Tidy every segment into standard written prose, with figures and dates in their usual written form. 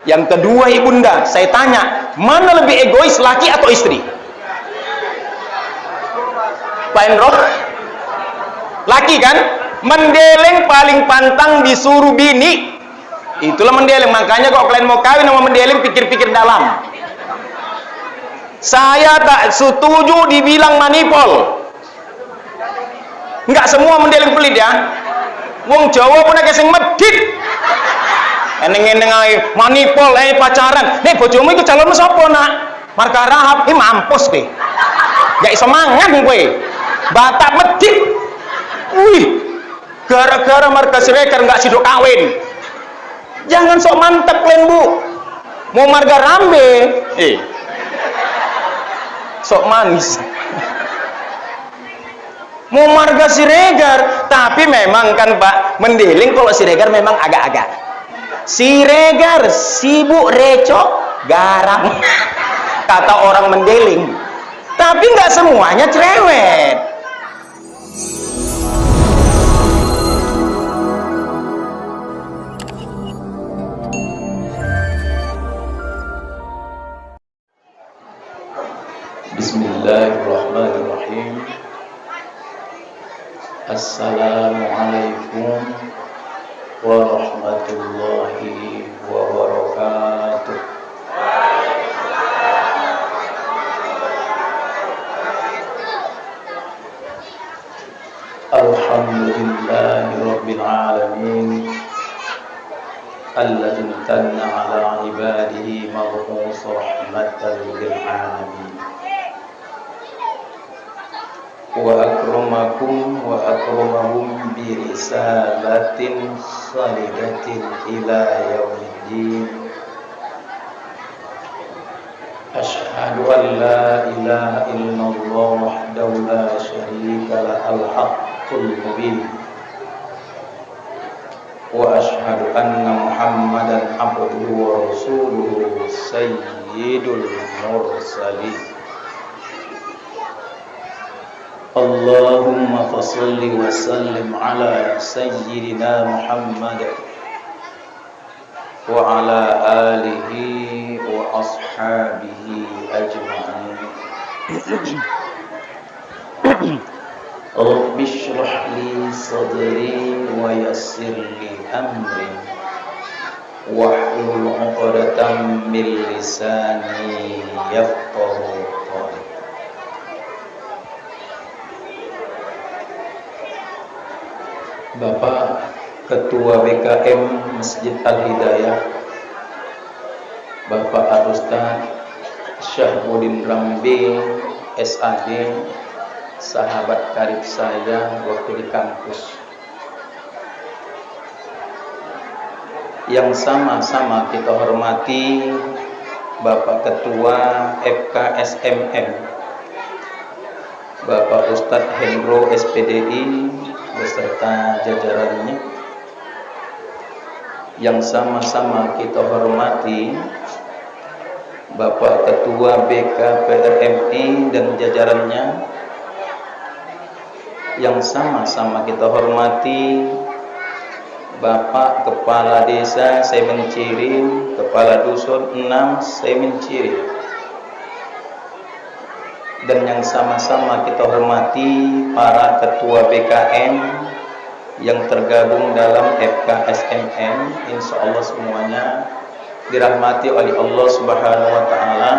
Yang kedua, ibunda, saya tanya, mana lebih egois, laki atau istri? Pak Endro? Laki kan? Mendeleng paling pantang disuruh bini. Itulah mendeleng. Makanya kalau kalian mau kawin sama mendeleng, pikir-pikir dalam. Saya tak setuju dibilang manipul. Enggak semua mendeleng pelit ya. Wong Jawa pun agak sing medit. Eneng-eneng ae manipul pacaran. Nek bojomu iku calonmu sapa, Nak? Marka Rahab, mampus kowe. Gak iso mangan kowe. Batak medit. Wih. Gara-gara marga Siregar enggak sidok kawin. Jangan sok mantep kalian, Bu. Mau marga Rambe, sok manis. Mau marga Siregar, tapi memang kan Pak, mendeling kalau Siregar memang agak-agak. Siregar sibuk recok garam, kata orang mendeling. Tapi nggak semuanya cerewet. Bismillahirrahmanirrahim. Assalamualaikum warahmatullahi wabarakatuh. Alhamdulillahi rabbil alamin, alladzi tanna ala ibadihi mab'us rahmatan lil alamin. Wa akramakum wa akramahum bi risalatin khalidatin ila yaumiddin. Ashhadu an la ilaha illallah wahdahu la syarika lah al-haqqul mubin. Wa ashhadu anna Muhammadan abduhu wa rasuluhu sayyidul mursalin. Allahumma fasalli wa sallim ala sayyidina Muhammad wa ala alihi wa ashabihi ajma'in. Rabbi shrah li sadri wa yassir li amri wahlul 'uqdatam min lisani yafqahu qawli. Bapak Ketua BKM Masjid Al-Hidayah, Bapak Al-Ustaz Syahbudin Rambi SAD, sahabat karib saya waktu di kampus, yang sama-sama kita hormati Bapak Ketua FKSMM, Bapak Ustadz Hendro SPDI beserta jajarannya, yang sama-sama kita hormati Bapak Ketua BKPRMI dan jajarannya, yang sama-sama kita hormati Bapak Kepala Desa Semenciri, Kepala Dusun 6 Semenciri, dan yang sama-sama kita hormati para ketua BKM yang tergabung dalam FKSMM. Insya Allah semuanya dirahmati oleh Allah Subhanahu wa Ta'ala.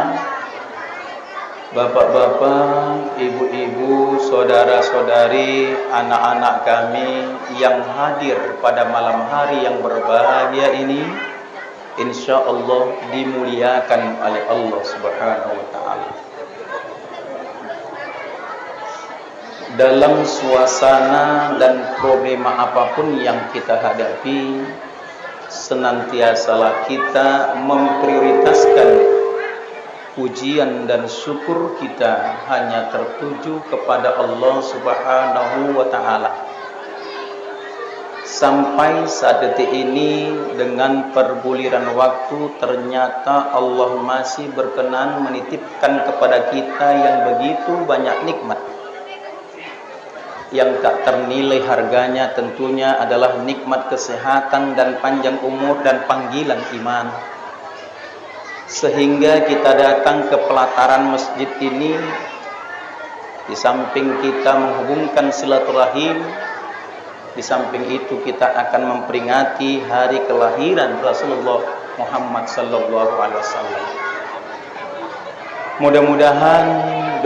Bapak-bapak, ibu-ibu, saudara-saudari, anak-anak kami yang hadir pada malam hari yang berbahagia ini, insya Allah dimuliakan oleh Allah Subhanahu wa Ta'ala. Dalam suasana dan problema apapun yang kita hadapi, senantiasalah kita memprioritaskan pujian dan syukur kita hanya tertuju kepada Allah Subhanahu wa Ta'ala. Sampai saat detik ini, dengan perguliran waktu, ternyata Allah masih berkenan menitipkan kepada kita yang begitu banyak nikmat. Yang tak ternilai harganya tentunya adalah nikmat kesehatan dan panjang umur dan panggilan iman. sehingga kita datang ke pelataran masjid ini. Di samping kita menghubungkan silaturahim, di samping itu kita akan memperingati hari kelahiran Rasulullah Muhammad sallallahu alaihi wasallam. Mudah-mudahan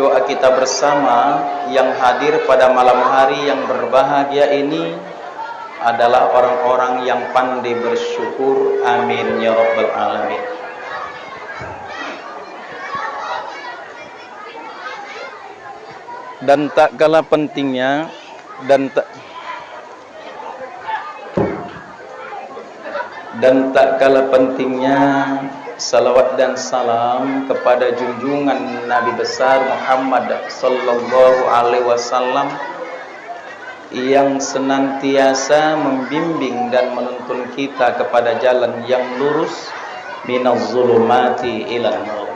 doa kita bersama yang hadir pada malam hari yang berbahagia ini adalah orang-orang yang pandai bersyukur. Amin ya rabbal alamin. Dan tak kalah pentingnya dan tak kalah pentingnya salawat dan salam kepada junjungan Nabi besar Muhammad sallallahu alaihi wasallam yang senantiasa membimbing dan menuntun kita kepada jalan yang lurus minaz zulumati ilan nur.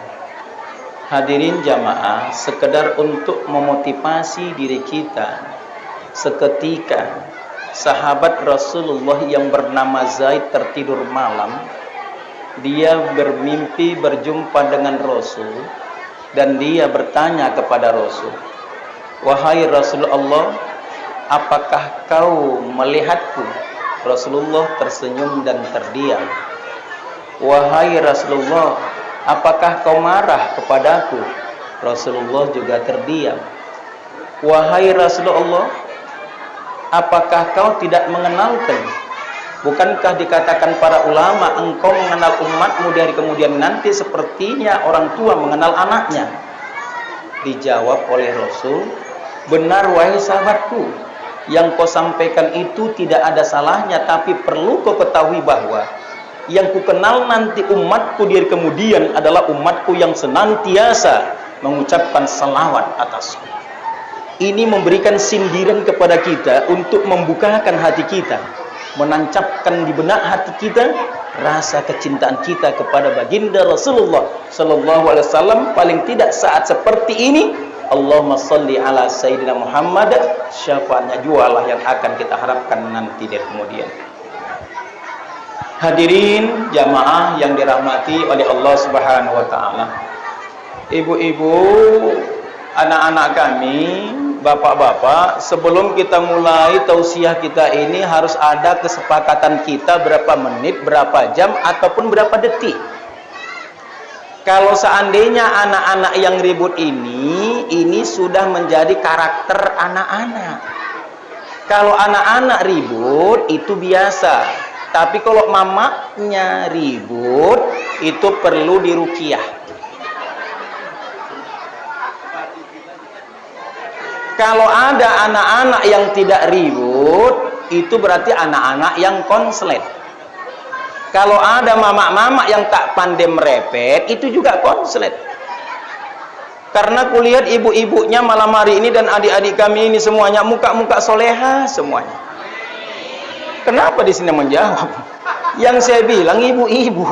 Hadirin jamaah, sekedar untuk memotivasi diri kita, seketika sahabat Rasulullah yang bernama Zaid tertidur malam. Dia bermimpi berjumpa dengan Rasul dan dia bertanya kepada Rasul, "Wahai Rasulullah, apakah kau melihatku?" Rasulullah tersenyum dan terdiam. "Wahai Rasulullah, apakah kau marah kepadaku?" Rasulullah juga terdiam. "Wahai Rasulullah, apakah kau tidak mengenalkan? Bukankah dikatakan para ulama, engkau mengenal umatmu dari kemudian nanti sepertinya orang tua mengenal anaknya?" Dijawab oleh Rasul, "Benar wahai sahabatku, yang kau sampaikan itu tidak ada salahnya, tapi perlu kau ketahui bahwa yang ku kenal nanti umatku dari kemudian adalah umatku yang senantiasa mengucapkan salawat atasku." Ini memberikan sindiran kepada kita untuk membukakan hati kita, menancapkan di benak hati kita rasa kecintaan kita kepada baginda Rasulullah sallallahu alaihi wasallam. Paling tidak saat seperti ini, Allahumma shalli ala sayyidina Muhammad, syafaatnya jualah yang akan kita harapkan nanti dari kemudian. Hadirin jamaah yang dirahmati oleh Allah Subhanahu wa taala. Ibu-ibu, anak-anak kami, bapak-bapak, sebelum kita mulai tausiah kita ini harus ada kesepakatan kita berapa menit, berapa jam, ataupun berapa detik. Kalau seandainya anak-anak yang ribut ini sudah menjadi karakter anak-anak. Kalau anak-anak ribut itu biasa, tapi kalau mamanya ribut itu perlu diruqyah. Kalau ada anak-anak yang tidak ribut, itu berarti anak-anak yang konslet. Kalau ada mama-mama yang tak pandai merepet, itu juga konslet. Karena kulihat ibu-ibunya malam hari ini dan adik-adik kami ini semuanya muka-muka soleha semuanya. Kenapa di sini menjawab? Yang saya bilang ibu-ibu.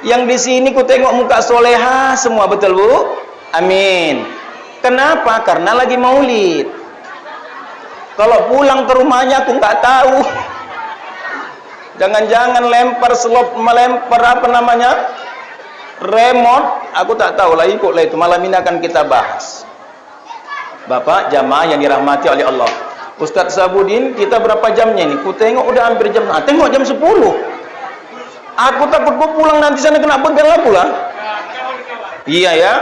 Yang di sini ku tengok muka soleha semua, betul Bu? Amin. Kenapa? Karena lagi maulid. Kalau pulang ke rumahnya aku nggak tahu. Jangan-jangan lempar selop, melempar apa namanya? Remote, aku tak tahu lah, ikutlah itu. Malam ini akan kita bahas. Bapak jamaah yang dirahmati oleh Allah. Ustadz Sabudin, kita berapa jamnya ini? Ku tengok udah hampir jam. Tengok jam 10. Aku takut gua pulang nanti sana kena begal lah pula. Iya ya.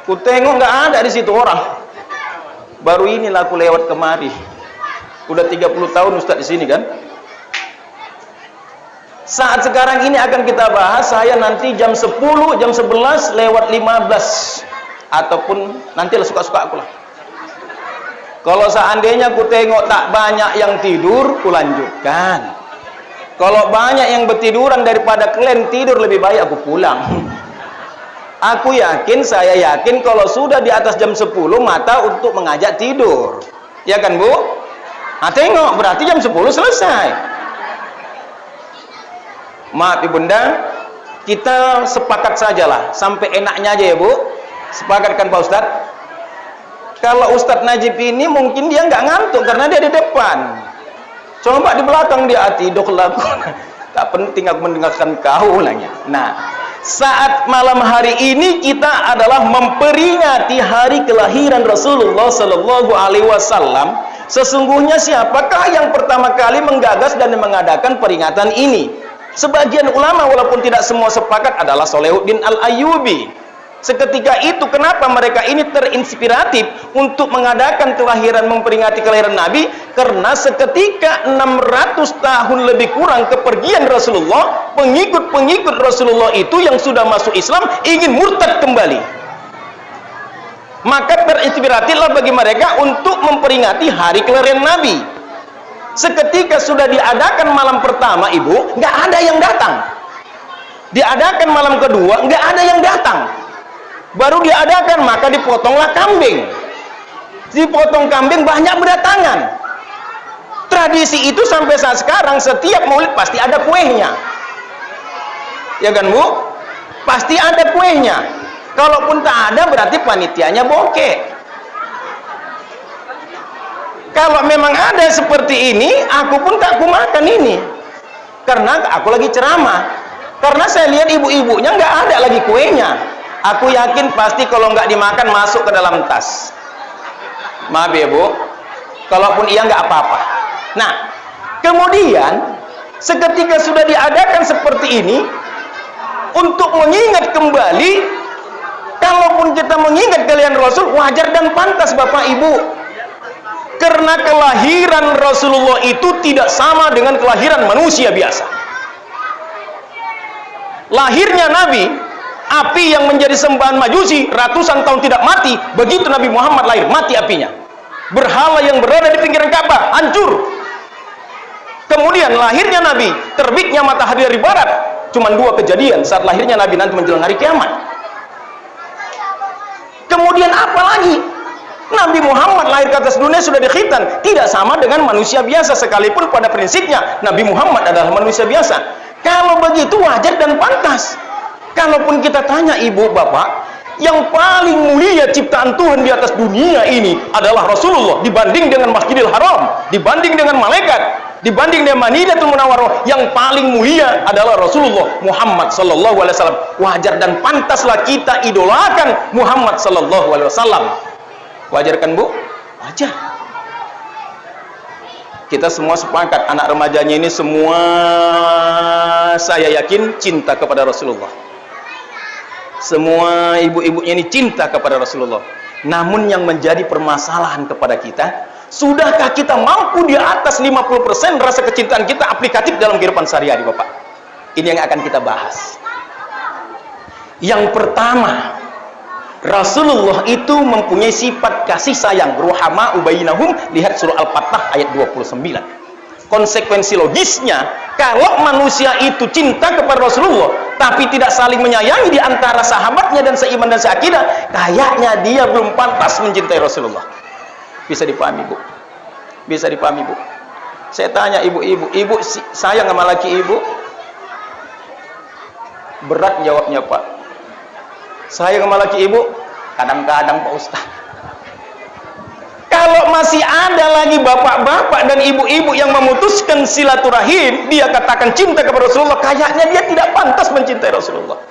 Ku tengok nggak ada di situ orang. Baru inilah aku lewat kemari. Udah 30 tahun Ustadz di sini kan. Saat sekarang ini akan kita bahas, saya nanti jam 10, jam 11 lewat 15 ataupun nanti lah suka-suka aku lah. Kalau seandainya ku tengok tak banyak yang tidur, ku lanjutkan. Kalau banyak yang bertiduran daripada kalian tidur, lebih baik aku pulang. Aku yakin, saya yakin kalau sudah di atas jam 10 mata untuk mengajak tidur. Ya kan Bu? Nah tengok, berarti jam 10 selesai. Maaf Ibunda, kita sepakat sajalah, sampai enaknya aja ya Bu. Sepakatkan Pak Ustadz. Kalau Ustadz Najib ini mungkin dia nggak ngantuk karena dia di depan. Coba di belakang dia tidur lagu. Tak penting aku mendengarkan kau nanya. Nah, saat malam hari ini kita adalah memperingati hari kelahiran Rasulullah Sallallahu Alaihi Wasallam. Sesungguhnya siapakah yang pertama kali menggagas dan mengadakan peringatan ini? Sebagian ulama walaupun tidak semua sepakat adalah Shalahuddin Al-Ayyubi. Seketika itu kenapa mereka ini terinspiratif untuk mengadakan memperingati kelahiran Nabi? Karena seketika 600 tahun lebih kurang kepergian Rasulullah, pengikut-pengikut Rasulullah itu yang sudah masuk Islam ingin murtad kembali. Maka terinspiratiflah bagi mereka untuk memperingati hari kelahiran Nabi. Seketika sudah diadakan malam pertama, ibu, nggak ada yang datang. Diadakan malam kedua, nggak ada yang datang. Baru diadakan, maka dipotonglah kambing. Dipotong kambing, banyak berdatangan. Tradisi itu sampai saat sekarang, setiap maulid pasti ada kuehnya. Ya kan, Bu? Pasti ada kuehnya. Kalaupun tak ada, berarti panitianya bokeh. Kalau memang ada seperti ini, aku pun tak kumakan ini. Karena aku lagi ceramah. Karena saya lihat ibu-ibunya nggak ada lagi kuehnya. Aku yakin pasti kalau nggak dimakan masuk ke dalam tas. Maaf ya, Bu. Kalaupun iya nggak apa-apa. Nah, kemudian seketika sudah diadakan seperti ini, untuk mengingat kembali, kalaupun kita mengingat kalian Rasul, wajar dan pantas Bapak Ibu. Karena kelahiran Rasulullah itu tidak sama dengan kelahiran manusia biasa. Lahirnya Nabi, api yang menjadi sembahan Majusi ratusan tahun tidak mati. Begitu Nabi Muhammad lahir, mati apinya. Berhala yang berada di pinggiran Ka'bah hancur. Kemudian lahirnya Nabi, terbitnya matahari dari barat. Cuma 2 kejadian saat lahirnya Nabi nanti menjelang hari kiamat. Kemudian apa lagi? Nabi Muhammad lahir ke atas dunia sudah dikhitan, tidak sama dengan manusia biasa, sekalipun pada prinsipnya Nabi Muhammad adalah manusia biasa. Kalau begitu wajar dan pantas. Kalaupun kita tanya ibu bapak, yang paling mulia ciptaan Tuhan di atas dunia ini adalah Rasulullah, dibanding dengan Masjidil Haram, dibanding dengan malaikat, dibanding dengan Madinatul Munawwarah, yang paling mulia adalah Rasulullah Muhammad sallallahu alaihi wasallam. Wajar dan pantaslah kita idolakan Muhammad sallallahu alaihi wasallam. Wajar kan, Bu? Wajar. Kita semua sepakat, anak remajanya ini semua saya yakin cinta kepada Rasulullah. Semua ibu-ibunya ini cinta kepada Rasulullah. Namun yang menjadi permasalahan kepada kita, sudahkah kita mampu di atas 50% rasa kecintaan kita aplikatif dalam kehidupan sehari-hari, Bapak? Ini yang akan kita bahas. Yang pertama, Rasulullah itu mempunyai sifat kasih sayang, ruhama'u bainahum, lihat surah Al-Fatah ayat 29. Konsekuensi logisnya, kalau manusia itu cinta kepada Rasulullah tapi tidak saling menyayangi di antara sahabatnya dan seiman dan seakidah, kayaknya dia belum pantas mencintai Rasulullah. Bisa dipahami, Bu? Bisa dipahami, Bu? Saya tanya ibu-ibu, ibu sayang sama laki ibu? Berat jawabnya, Pak. Sayang sama laki ibu? Kadang-kadang, Pak Ustaz. Kalau masih ada lagi bapak-bapak dan ibu-ibu yang memutuskan silaturahim, dia katakan cinta kepada Rasulullah, kayaknya dia tidak pantas mencintai Rasulullah.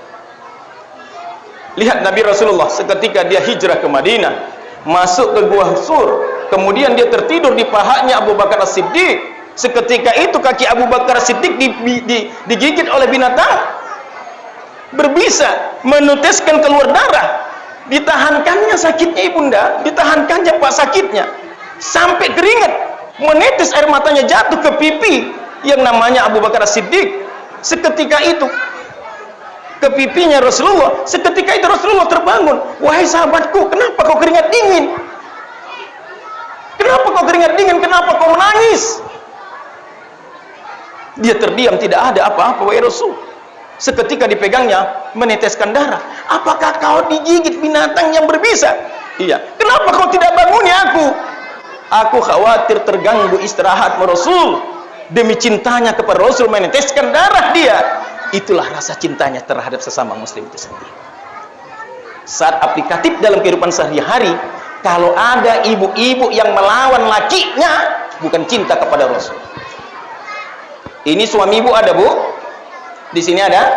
Lihat Nabi Rasulullah seketika dia hijrah ke Madinah, masuk ke Gua Sur, kemudian dia tertidur di pahanya Abu Bakar As-Siddiq. Seketika itu kaki Abu Bakar As-Siddiq digigit oleh binatang berbisa, meneteskan keluar darah. Ditahankannya sakitnya ibunda, ditahankannya Pak sakitnya, sampai keringat menetes, air matanya jatuh ke pipi yang namanya Abu Bakar As-Siddiq. Seketika itu ke pipinya Rasulullah. Seketika itu Rasulullah terbangun. Wahai sahabatku, kenapa kau keringat dingin? Kenapa kau keringat dingin? Kenapa kau menangis? Dia terdiam, tidak ada apa-apa, wahai Rasul. Seketika dipegangnya, meneteskan darah. Apakah kau digigit binatang yang berbisa? Iya. Kenapa kau tidak banguni aku? Aku khawatir terganggu istirahat Rasul. Demi cintanya kepada Rasul, meneteskan darah dia. Itulah rasa cintanya terhadap sesama muslim itu sendiri. Saat aplikatif dalam kehidupan sehari-hari, kalau ada ibu-ibu yang melawan lakinya, bukan cinta kepada Rasul. Ini suami ibu ada, Bu? Di sini ada?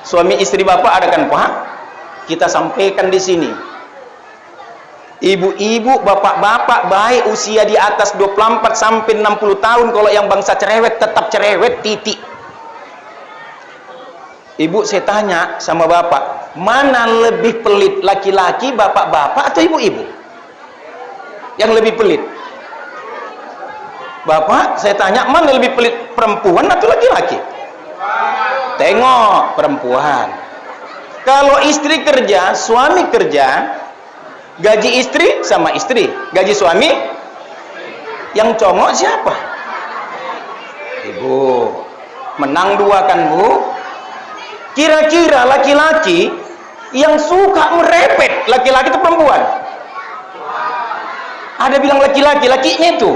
Suami istri bapak ada kan Pak? Kita sampaikan di sini. Ibu-ibu, bapak-bapak baik usia di atas 24 sampai 60 tahun, kalau yang bangsa cerewet tetap cerewet, titik. Ibu, saya tanya sama bapak, mana lebih pelit, laki-laki, bapak-bapak atau ibu-ibu? Yang lebih pelit? Bapak, saya tanya, mana lebih pelit, perempuan atau laki-laki? Tengok perempuan. Kalau istri kerja, suami kerja, gaji istri sama istri, gaji suami yang congok siapa? Ibu. Menang 2 kan Bu? Kira-kira laki-laki yang suka merepet, laki-laki itu perempuan? Ada bilang laki-laki, lakinya itu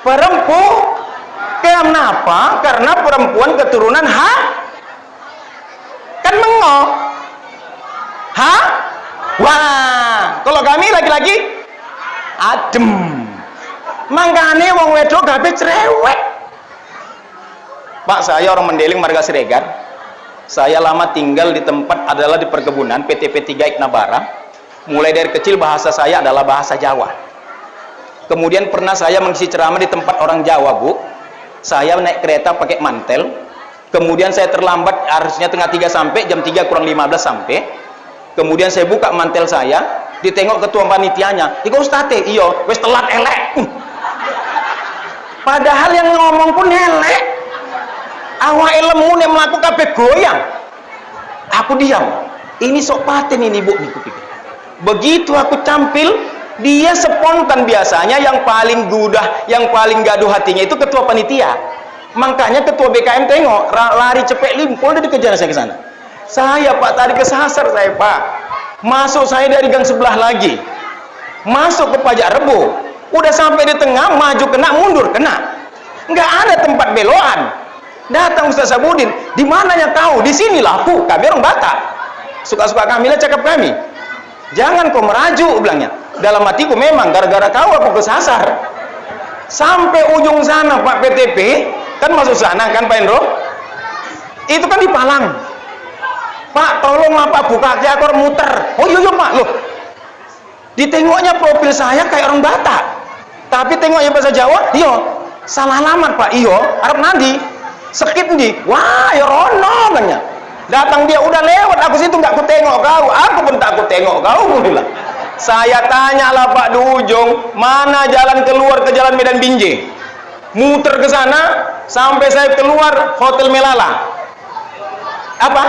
perempuan. Kenapa? Karena perempuan keturunan kan mengok. Wah, kalau kami laki-laki adem. Mangkane wong wedok kabeh cerewet. Pak, saya orang Mendeling Marga Siregar. Saya lama tinggal di tempat adalah di perkebunan PTP 3 Iknabara. Mulai dari kecil bahasa saya adalah bahasa Jawa. Kemudian pernah saya mengisi ceramah di tempat orang Jawa, Bu. Saya naik kereta pakai mantel. Kemudian saya terlambat, harusnya tengah 3 sampai, jam 3 kurang 15 sampai. Kemudian saya buka mantel saya, ditengok ketua panitianya, "Iku ustate, iyo, wis telat elek." Padahal yang ngomong pun elek. Awake lemu nek mlaku kabeh goyang. Aku diam. Ini sok paten ini, Bu, niku pikir. Begitu aku tampil, dia spontan. Biasanya yang paling gudah, yang paling gaduh hatinya itu ketua panitia. Makanya ketua BKM tengok, lari cepet limpul, dia dikejar saya ke sana. Saya Pak, tadi kesasar saya Pak. Masuk saya dari gang sebelah lagi, masuk ke Pajak Rebo, udah sampai di tengah, maju kena, mundur kena, nggak ada tempat belokan. Datang Ustaz Sabudin, di mananya tahu? Di sinilah aku, kami orang Batak. Suka-suka kami lah cakap kami. Jangan kau merajuk, bilangnya. Dalam hatiku memang gara-gara kau aku kesasar. Sampai ujung sana Pak PTP, kan masuk sana kan Pak Endro? Itu kan di Palang. Pak, tolonglah Pak, buka akor muter. Oh iya Pak, loh. Ditengoknya profil saya kayak orang Batak. Tapi tengoknya bahasa Jawa, iyo, salah alamat Pak, iyo, Arab Nadi. Skip di, wah, ya rono, katanya. Datang dia, udah lewat, aku situ nggak aku tengok kau, aku pun tak aku tengok kau, bilang. Saya tanyalah Pak di ujung, mana jalan keluar ke Jalan Medan Binjai? Muter ke sana, sampai saya keluar Hotel Melala. Apa?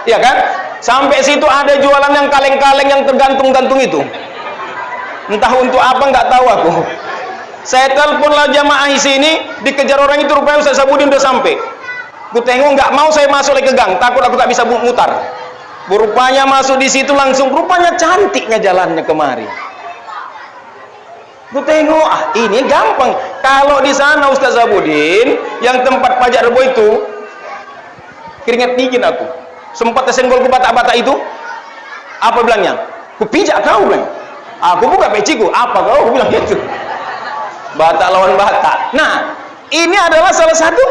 Iya kan? Sampai situ ada jualan yang kaleng-kaleng yang tergantung-gantung itu. Entah untuk apa nggak tahu aku. Saya teleponlah jamaah di sini, dikejar orang itu, rupanya Ustaz Sabudin udah sampai. Ku tengok nggak mau saya masuk lagi ke gang, takut aku tak bisa mutar. Rupanya masuk di situ langsung, rupanya cantiknya jalannya kemari. Ku tengok, ini gampang. Kalau di sana Ustaz Sabudin, yang tempat Pajak Rebo itu, keringat dingin aku. Sempat tersenggol ke batak-batak itu, apa bilangnya? Ku pijak kau, bilang. Aku buka peciku, apa kau? Aku bilang gitu. Batak lawan Batak. Nah, ini adalah salah satu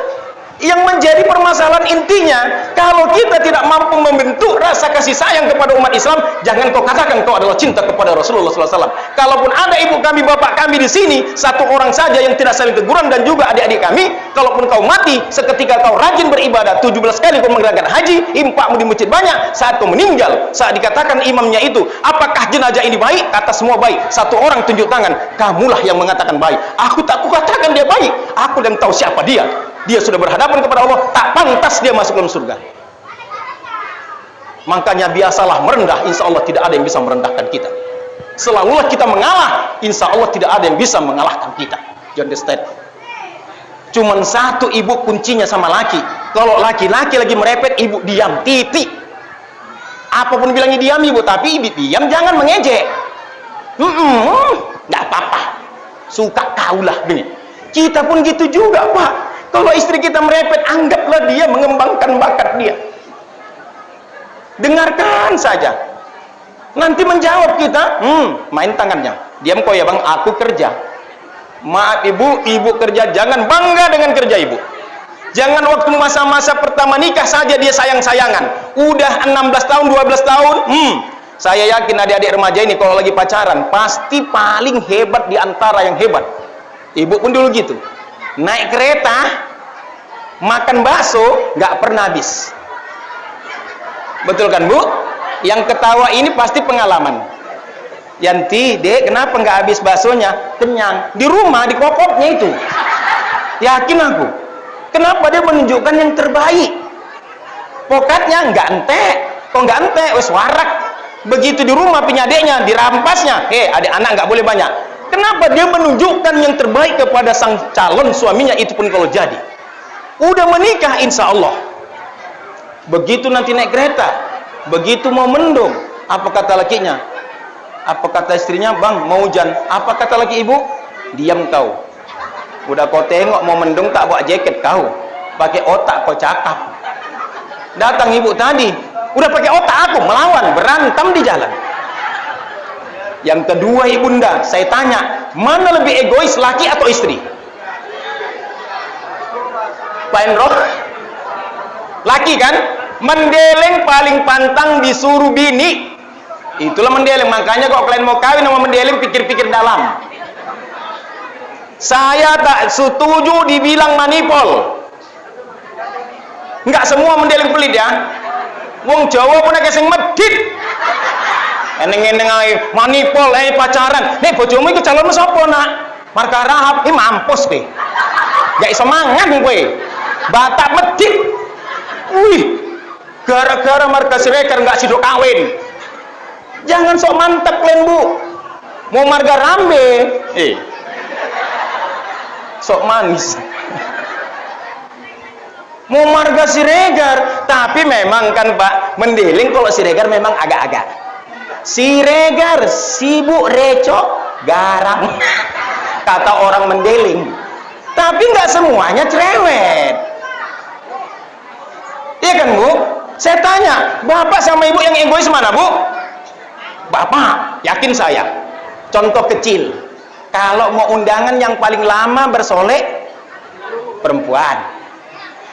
yang menjadi permasalahan intinya. Kalau kita tidak mampu membentuk rasa kasih sayang kepada umat Islam, jangan kau katakan kau adalah cinta kepada Rasulullah SAW. Kalaupun ada ibu kami, bapak kami di sini, satu orang saja yang tidak saling teguran, dan juga adik-adik kami, kalaupun kau mati, seketika kau rajin beribadah, 17 kali kau mengerjakan haji, infakmu di masjid banyak, saat kau meninggal, saat dikatakan imamnya itu, apakah jenazah ini baik? Kata semua baik. Satu orang tunjuk tangan, kamulah yang mengatakan baik. Aku tak kukatakan dia baik, aku dan tahu siapa dia. Dia sudah berhadapan kepada Allah, tak pantas dia masuk dalam surga. Makanya biasalah merendah, insya Allah tidak ada yang bisa merendahkan kita. Selalulah kita mengalah, insya Allah tidak ada yang bisa mengalahkan kita. You understand? Cuman satu ibu kuncinya sama laki. Kalau laki-laki lagi merepet, ibu diam, titik. Apapun bilangnya diam ibu, tapi ibu diam, jangan mengejek. Nggak apa-apa, suka kaulah begini. Kita pun gitu juga Pak. Kalau istri kita merepet, anggaplah dia mengembangkan bakat dia. Dengarkan saja. Nanti menjawab kita, main tangannya. Diam kau ya bang, aku kerja. Maaf ibu, ibu kerja, jangan bangga dengan kerja ibu. Jangan waktu masa-masa pertama nikah saja dia sayang-sayangan. Udah 16 tahun, 12 tahun, saya yakin adik-adik remaja ini kalau lagi pacaran pasti paling hebat di antara yang hebat. Ibu pun dulu gitu. Naik kereta, makan bakso, nggak pernah habis. Betul kan, Bu? Yang ketawa ini pasti pengalaman. Yanti, Dek, kenapa nggak habis baksonya? Kenyang. Di rumah, di kokopnya itu. Yakin aku. Kenapa dia menunjukkan yang terbaik? Pokatnya nggak entek. Kok nggak entek? Wes warak. Begitu di rumah punya adeknya, dirampasnya. Adik anak nggak boleh banyak. Kenapa dia menunjukkan yang terbaik kepada sang calon suaminya, itu pun kalau jadi. Udah menikah insya Allah. Begitu nanti naik kereta, begitu mau mendung, apa kata lakinya? Apa kata istrinya? Bang, mau hujan. Apa kata laki ibu? Diam kau. Udah kau tengok mau mendung tak bawa jaket kau. Pakai otak kau cakap. Datang ibu tadi, udah pakai otak aku, melawan, berantem di jalan. Yang kedua ibunda, saya tanya, mana lebih egois, laki atau istri? Pak Enro? Laki kan? Mendeleng paling pantang disuruh bini. Itulah mendeleng. Makanya kalau kalian mau kawin sama mendeleng, pikir-pikir dalam. Saya tak setuju dibilang manipul. Enggak semua mendeleng pelit ya. Wong Jawa pun agak sing medit. Eneng-eneng ae manipul pacaran. Nek bojomu iku calonmu sapa, Nak? Marka Rahab, mampus kowe. Gak iso mangan kowe. Batak medit. Wih. Gara-gara marga Siregar enggak sidok kawin. Jangan sok mantap kalian, Bu. Mau marga Rambe, sok manis. Mau marga Siregar, tapi memang kan Pak, mendeling kalau Siregar memang agak-agak. Siregar, sibuk recok, garang. Kata orang mendeling. Tapi nggak semuanya cerewet. Iya kan, Bu? Saya tanya, Bapak sama Ibu yang egois mana, Bu? Bapak, yakin saya. Contoh kecil. Kalau mau undangan yang paling lama bersolek, perempuan.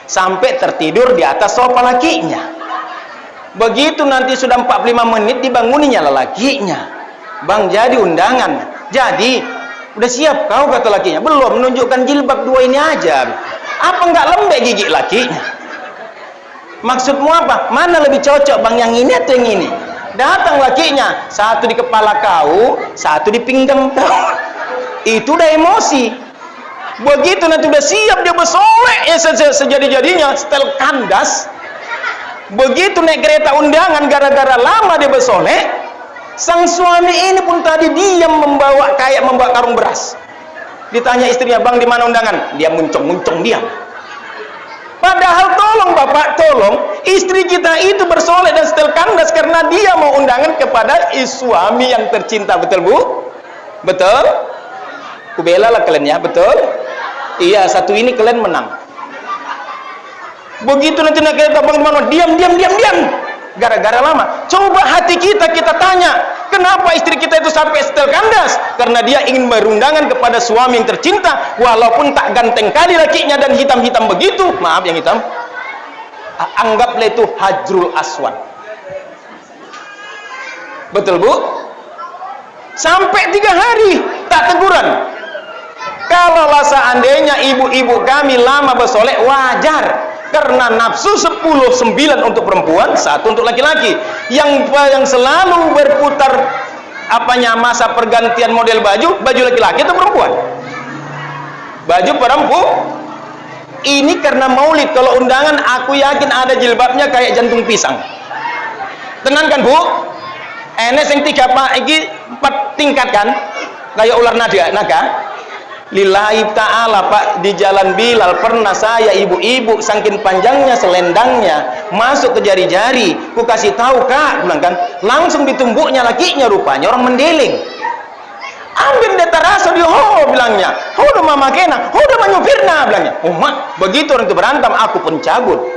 Sampai tertidur di atas sofa lakinya. Begitu nanti sudah 45 menit dibanguninya lelakinya. Bang, jadi undangan. Jadi, udah siap kau, kata lakinya. Belum, menunjukkan jilbab dua ini aja. Apa enggak lembek gigi lakinya? Maksudmu apa? Mana lebih cocok, Bang, yang ini atau yang ini? Datang lakinya, satu di kepala kau, satu di pinggang kau. Itu udah emosi. Begitu nanti udah siap dia bersolek sejadi-jadinya, setel kandas. Begitu naik kereta undangan gara-gara lama dia bersolek, sang suami ini pun tadi diam kayak membawa karung beras. Ditanya istrinya, Bang, di mana undangan? Dia muncung diam. Padahal tolong Bapak, tolong istri kita itu bersolek dan setel kandas karena dia mau undangan kepada suami yang tercinta. Betul, Bu? Betul? Kubela lah kalian ya, betul? Iya, satu ini kalian menang. Begitu nanti nak kereta bagaimana? Diam. Gara-gara lama. Coba hati kita tanya, kenapa istri kita itu sampai setel kandas? Karena dia ingin berundangan kepada suami yang tercinta, walaupun tak ganteng kali lakinya dan hitam-hitam begitu. Maaf yang hitam. Anggaplah itu hajrul aswad. Betul, Bu? Sampai 3 hari tak teguran. Kalaulah seandainya ibu-ibu kami lama bersolek, wajar. Karena nafsu 10-9 untuk perempuan, 1 untuk laki-laki. Yang selalu berputar masa pergantian model baju laki-laki atau perempuan? Baju perempuan. Ini karena maulid. Kalau undangan aku yakin ada jilbabnya kayak jantung pisang. Tenan kan, Bu? Enes yang 4 tingkat kan? Kayak ular naga. Lillahi ta'ala, Pak, di jalan Bilal pernah saya ibu-ibu saking panjangnya selendangnya masuk ke jari-jari, ku kasih tahu, Kak, bilang kan, langsung ditumbuknya lakinya, rupanya orang mendeling. Ambil data rasa dia, bilangnya, udah mama kena, udah menyupirna, bilangnya. Mak, begitu orang itu berantem, aku pun cabut.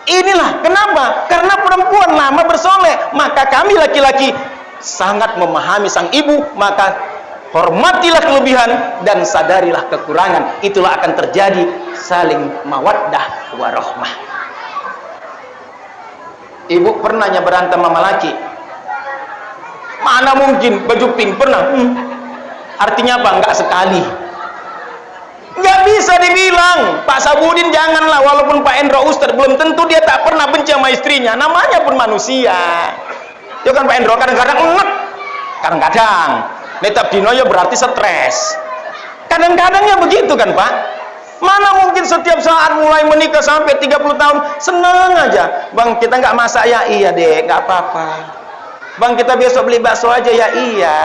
Inilah kenapa? Karena perempuan lama bersolek, maka kami laki-laki sangat memahami sang ibu, maka hormatilah kelebihan dan sadarilah kekurangan. Itulah akan terjadi saling mawaddah warahmah. Ibu pernahnya berantem sama laki? Mana mungkin, baju pink pernah? Artinya apa? Enggak sekali. Enggak bisa dibilang. Pak Sabudin janganlah, walaupun Pak Endro Ustadz, belum tentu dia tak pernah benci sama istrinya. Namanya pun manusia. Ya kan Pak Endro, kadang-kadang enak, kadang-kadang netap dino ya berarti stres. Kadang-kadangnya begitu kan Pak. Mana mungkin setiap saat mulai menikah sampai 30 tahun senang aja. Bang, kita nggak masak ya? Iya deh, nggak apa-apa. Bang, kita besok beli bakso aja ya? Iya.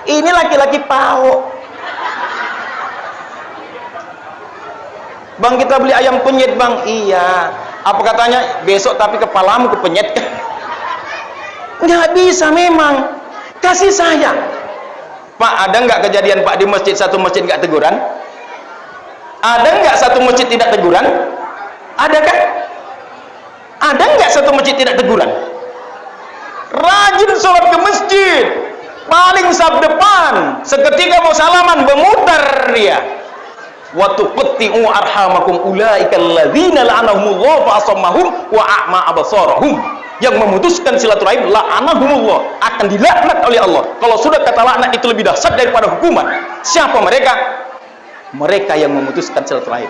Ini laki-laki pau. Bang, kita beli ayam penyet bang? Iya. Apa katanya? Besok tapi kepalamu kepenyet. Nggak bisa memang. Kasih sayang. Pak, ada nggak kejadian Pak di masjid, satu masjid nggak teguran? Ada nggak satu masjid tidak teguran? Ada kan? Ada nggak satu masjid tidak teguran? Rajin sholat ke masjid, paling saf depan, seketika mau salaman bermutar dia. Wa tuqatti'u arhamakum ulaika alladzina la'anahumullahu fa asammahum wa a'ma absarahum. Yang memutuskan silaturahim la'anahumullah, akan dilaknat oleh Allah. Kalau sudah kata laknat itu lebih dahsyat daripada hukuman. Siapa mereka? Mereka yang memutuskan silaturahim.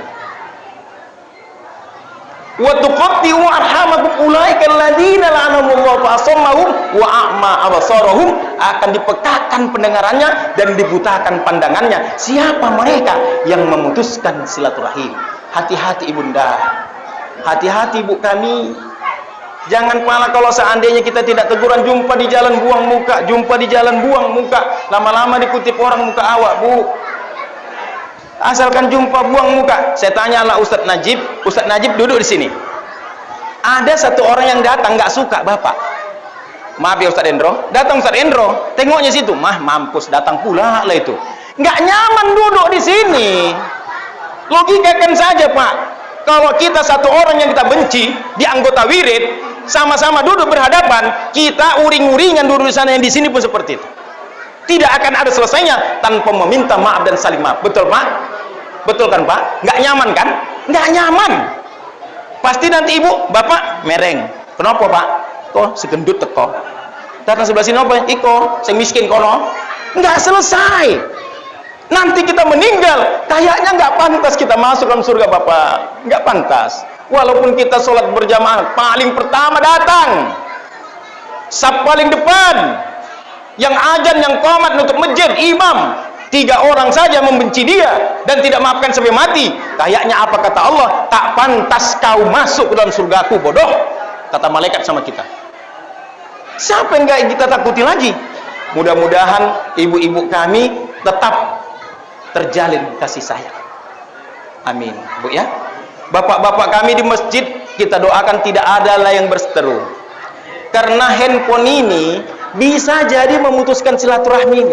Wa tuqatti'u arhamakum ulaika alladzina la'anahumullahu fa asammahum wa a'ma absarahum, akan dipekakan pendengarannya dan dibutakan pandangannya. Siapa mereka yang memutuskan silaturahim? Hati-hati ibunda, hati-hati ibu kami. Jangan pala kalau seandainya kita tidak teguran, jumpa di jalan buang muka, jumpa di jalan buang muka, lama-lama dikutip orang muka awak bu. Asalkan jumpa buang muka. Saya tanya lah Ustadz Najib duduk di sini. Ada satu orang yang datang nggak suka bapak. Maaf ya Ustadz Endro, datang Ustadz Endro, tengoknya situ, mampus datang pula lah itu. Nggak nyaman duduk di sini. Logikakan saja Pak. Kalau kita satu orang yang kita benci di anggota wirid, sama-sama duduk berhadapan, kita uring-uringan duduk di sana, yang di sini pun seperti itu. Tidak akan ada selesainya tanpa meminta maaf dan saling maaf. Betul Pak? Betul kan Pak? Nggak nyaman kan? Nggak nyaman. Pasti nanti ibu, bapak mereng. Kenapa Pak? Kok segendut teko? Datang sebelah sini apa? Iko, saya miskin kono. Nggak selesai. Nanti kita meninggal, kayaknya nggak pantas kita masuk dalam surga Bapak. Nggak pantas. Walaupun kita sholat berjamaah, paling pertama datang, saf paling depan, yang azan, yang qomat nutup masjid, imam, 3 orang saja membenci dia dan tidak maafkan sampai mati. Kayaknya apa kata Allah? Tak pantas kau masuk ke dalam surgaku, bodoh. Kata malaikat sama kita. Siapa yang nggak kita takuti lagi? Mudah-mudahan ibu-ibu kami tetap terjalin kasih sayang. Amin, Bu ya. Bapak-bapak kami di masjid, kita doakan tidak ada lah yang berseteru. Karena handphone ini bisa jadi memutuskan silaturahmi.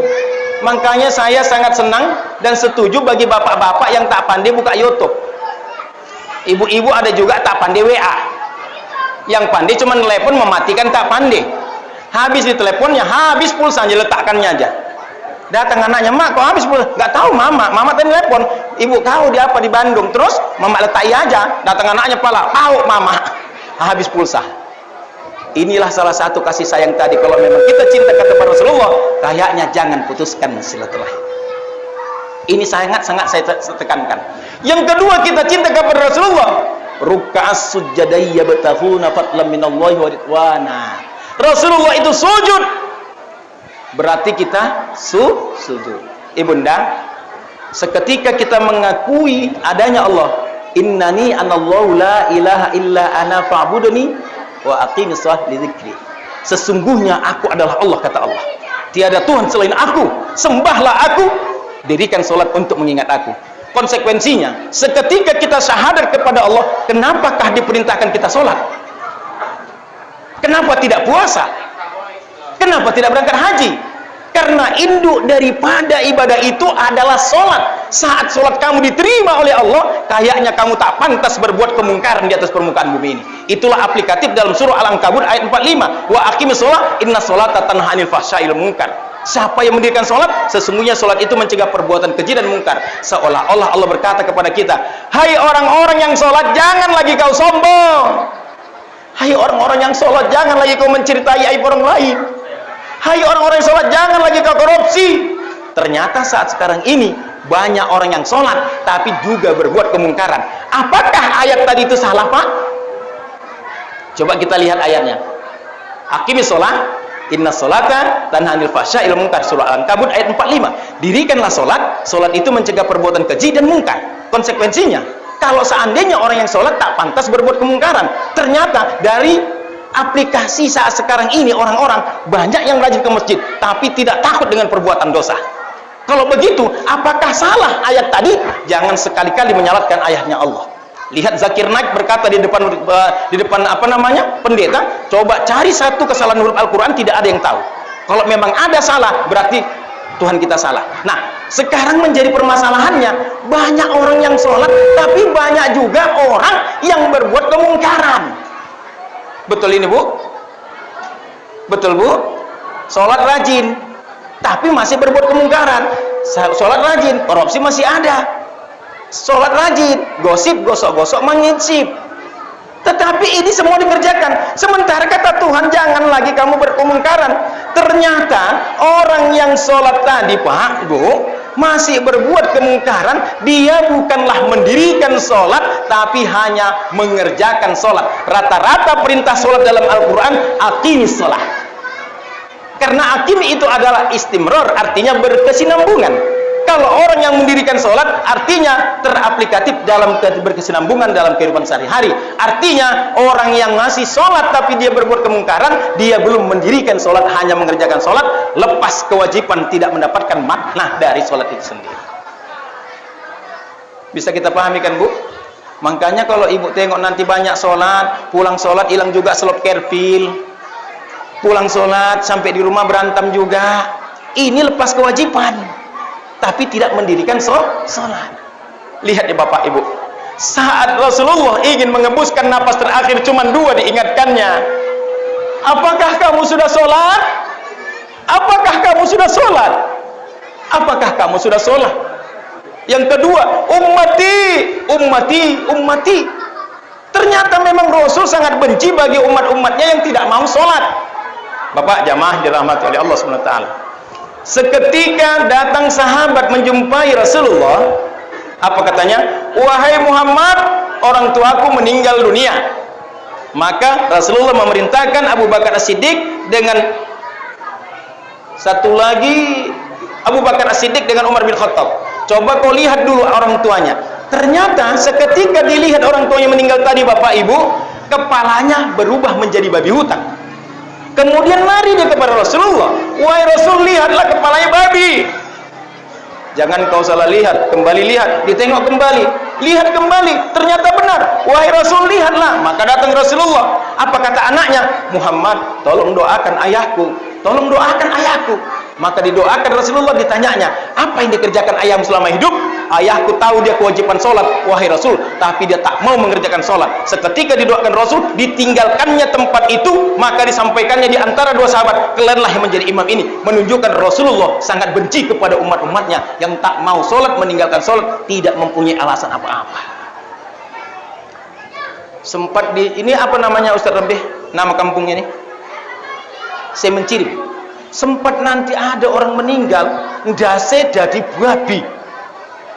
Makanya saya sangat senang dan setuju bagi bapak-bapak yang tak pandai buka YouTube. Ibu-ibu ada juga tak pandai WA. Yang pandai cuma telepon, mematikan tak pandai. Habis di teleponnya, habis pulsanya, letakkannya aja. Datang anaknya, mak kok habis pulsa? Nggak tahu mama tadi telepon, ibu tahu dia apa di Bandung. Terus mama letak aja. Datang anaknya pala, tahu mama, habis pulsa. Inilah salah satu kasih sayang tadi. Kalau memang kita cinta kepada Rasulullah, kayaknya jangan putuskan silaturahim. Ini sangat-sangat saya tekankan. Yang kedua, kita cinta kepada Rasulullah, ruk'as sujadai yabtaghuna fadlan minallahi wa ridwana. Rasulullah itu sujud, berarti kita sujud. Ibunda, seketika kita mengakui adanya Allah, innani anallahu la ilaha illa ana fa'budni wa aqimis shalah li dzikri. Sesungguhnya aku adalah Allah, kata Allah. Tiada Tuhan selain aku, sembahlah aku, dirikan salat untuk mengingat aku. Konsekuensinya, seketika kita syahadat kepada Allah, kenapakah diperintahkan kita salat? Kenapa tidak puasa? Kenapa tidak berangkat haji? Karena induk daripada ibadah itu adalah sholat. Saat sholat kamu diterima oleh Allah, kayaknya kamu tak pantas berbuat kemungkaran di atas permukaan bumi ini. Itulah aplikatif dalam surah Al-Ankabut ayat 45. Wa aqimis sholat, inna sholata tanha 'anil fahsyail munkar. Siapa yang mendirikan sholat, sesungguhnya sholat itu mencegah perbuatan keji dan mungkar. Seolah-olah Allah berkata kepada kita, hai orang-orang yang sholat, jangan lagi kau sombong. Hai orang-orang yang sholat, jangan lagi kau menceritai aib orang lain. Hai orang-orang yang sholat, jangan lagi kau korupsi. Ternyata saat sekarang ini banyak orang yang sholat tapi juga berbuat kemungkaran. Apakah ayat tadi itu salah, Pak? Coba kita lihat ayatnya. Aqimis sholat, inna sholata tanha 'anil fahsya'i wal munkar, surah Al-Ankabut ayat 45. Dirikanlah sholat, sholat itu mencegah perbuatan keji dan mungkar. Konsekuensinya, kalau seandainya orang yang sholat tak pantas berbuat kemungkaran. Ternyata dari aplikasi saat sekarang ini, orang-orang banyak yang rajin ke masjid tapi tidak takut dengan perbuatan dosa. Kalau begitu, apakah salah ayat tadi? Jangan sekali-kali menyalatkan ayatnya Allah. Lihat Zakir Naik berkata di depan pendeta, coba cari satu kesalahan huruf Al-Quran, tidak ada yang tahu. Kalau memang ada salah, berarti Tuhan kita salah. Nah, sekarang menjadi permasalahannya, banyak orang yang sholat, tapi banyak juga orang yang berbuat kemungkaran. Betul ini, Bu? Betul, Bu? Sholat rajin, tapi masih berbuat kemungkaran. Sholat rajin, korupsi masih ada. Sholat rajin, gosip, gosok-gosok, mengicip. Tetapi ini semua dikerjakan. Sementara kata Tuhan, jangan lagi kamu berkemungkaran. Ternyata orang yang sholat tadi, Pak, Bu, masih berbuat kemungkaran. Dia bukanlah mendirikan sholat, tapi hanya mengerjakan sholat. Rata-rata perintah sholat dalam Al-Quran, aqimis sholat. Karena aqim itu adalah istimror, artinya berkesinambungan. Kalau orang yang mendirikan sholat, artinya teraplikatif dalam berkesinambungan dalam kehidupan sehari-hari. Artinya orang yang masih sholat tapi dia berbuat kemungkaran, dia belum mendirikan sholat, hanya mengerjakan sholat, lepas kewajiban, tidak mendapatkan makna dari sholat itu sendiri. Bisa kita pahami kan, Bu? Makanya kalau ibu tengok nanti banyak sholat, pulang sholat hilang juga slot kerpil, pulang sholat sampai di rumah berantem juga. Ini lepas kewajiban tapi tidak mendirikan sholat. Lihat ya Bapak Ibu, saat Rasulullah ingin mengembuskan napas terakhir, cuma dua diingatkannya. Apakah kamu sudah sholat? Apakah kamu sudah sholat? Apakah kamu sudah sholat? Yang kedua, ummati, ummati, ummati. Ternyata memang Rasul sangat benci bagi umat-umatnya yang tidak mau sholat. Bapak jamaah dirahmati oleh Allah SWT. Seketika datang sahabat menjumpai Rasulullah, apa katanya? Wahai Muhammad, orang tuaku meninggal dunia. Maka Rasulullah memerintahkan Abu Bakar As-Siddiq dengan satu lagi Abu Bakar As-Siddiq dengan Umar bin Khattab. Coba kau lihat dulu orang tuanya. Ternyata seketika dilihat orang tuanya meninggal tadi, Bapak Ibu, kepalanya berubah menjadi babi hutan. Kemudian lari dia kepada Rasulullah. Wahai Rasul, lihatlah kepalanya babi. Jangan kau salah lihat, kembali lihat, ditengok kembali, lihat kembali, ternyata benar. Wahai Rasul, lihatlah. Maka datang Rasulullah. Apa kata anaknya? Muhammad, tolong doakan ayahku, tolong doakan ayahku. Maka didoakan Rasulullah. Ditanyanya, apa yang dikerjakan ayahmu selama hidup? Ayahku tahu dia kewajiban sholat, wahai Rasul, tapi dia tak mau mengerjakan sholat. Seketika didoakan Rasul, ditinggalkannya tempat itu, maka disampaikannya di antara dua sahabat, kalianlah yang menjadi imam ini. Menunjukkan Rasulullah sangat benci kepada umat-umatnya yang tak mau sholat, meninggalkan sholat, tidak mempunyai alasan apa-apa. Sempat di ini apa namanya Ustaz Rabbih, nama kampungnya ini, saya menciri. Sempat nanti ada orang meninggal, ndase jadi babi.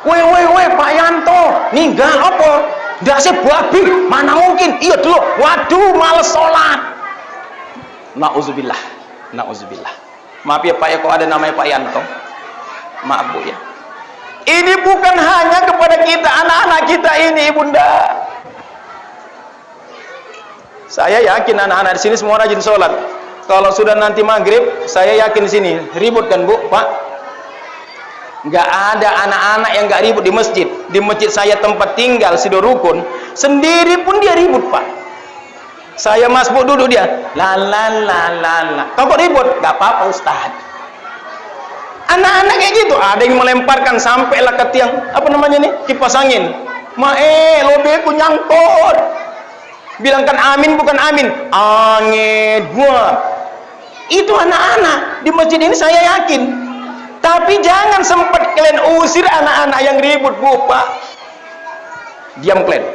Weh Pak Yanto, ninggal apa? Ndase babi, mana mungkin? Iya dulu, waduh males sholat. Nauzubillah, nauzubillah. Maaf ya Pak ya, kok ada namanya Pak Yanto. Maaf Bu ya. Ini bukan hanya kepada kita, anak-anak kita ini, Bunda. Saya yakin anak-anak di sini semua rajin sholat. Kalau sudah nanti maghrib, saya yakin di sini ribut kan Bu, Pak? Nggak ada anak-anak yang nggak ribut di masjid. Di masjid saya tempat tinggal Sido Rukun, sendiri pun dia ribut Pak. Saya Mas Bu duduk dia, la. Kau kok ribut? Nggak apa-apa Ustaz. Anak-anak kayak gitu, ada yang melemparkan sampailah ke tiang, apa namanya nih, kipas angin. Lobeku nyangkut. Bilangkan amin bukan amin, angin buat. Itu anak-anak di masjid ini saya yakin. Tapi jangan sempat kalian usir anak-anak yang ribut, Bu, Pak. Diam kalian.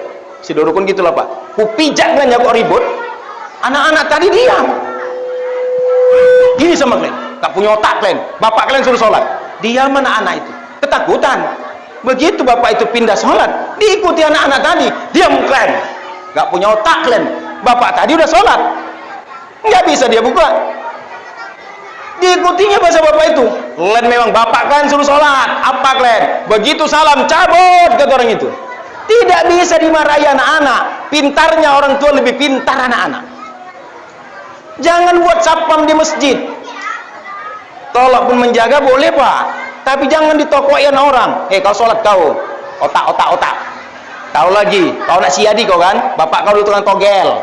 Si dorukun gitulah, Pak. Ku pijak kalian kok ribut. Anak-anak tadi diam. Gini sama kalian. Tak punya otak kalian. Bapak kalian suruh sholat. Diam anak-anak itu. Ketakutan. Begitu bapak itu pindah sholat, diikuti anak-anak tadi. Diam kalian. Gak punya otak kalian. Bapak tadi udah sholat. Nggak bisa dia buka. Diikutinya bahasa bapak itu. Kalian memang bapak kalian suruh sholat. Apa kalian? Begitu salam cabut, kata orang itu. Tidak bisa dimarahi anak-anak. Pintarnya orang tua lebih pintar anak-anak. Jangan buat sapam di masjid. Tolak pun menjaga boleh, Pak. Tapi jangan ditokoin orang. Kau sholat kau. Otak. Tahu lagi. Kau anak siadi kau kan? Bapak kau dulu tukang togel.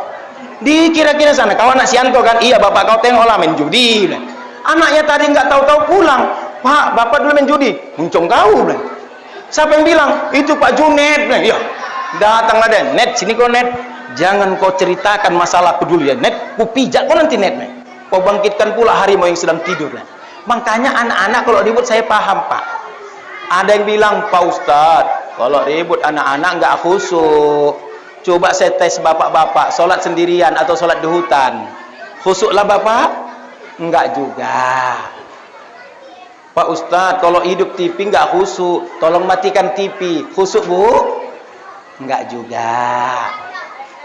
Dikira-kira sana. Kau anak sian kau kan? Iya, bapak kau tengoklah main judi. Anaknya tadi nggak tahu-tahu pulang. Pak, bapak dulu main judi. Muncung kau. Siapa yang bilang? Itu Pak Junet. Iya. Datanglah deh. Net, sini kau Net. Jangan kau ceritakan masalahku dulu ya. Net, ku pijak kau nanti Net. Kau bangkitkan pula harimau yang sedang tidur. Makanya anak-anak kalau ribut saya paham, Pak. Ada yang bilang, Pak Ustadz, kalau ribut anak-anak nggak khusyuk. Coba saya tes bapak-bapak, sholat sendirian atau sholat di hutan. Khusyuklah bapak? Enggak juga. Pak Ustadz, kalau hidup TV nggak khusyuk, tolong matikan TV. Khusyuk, Bu? Enggak juga.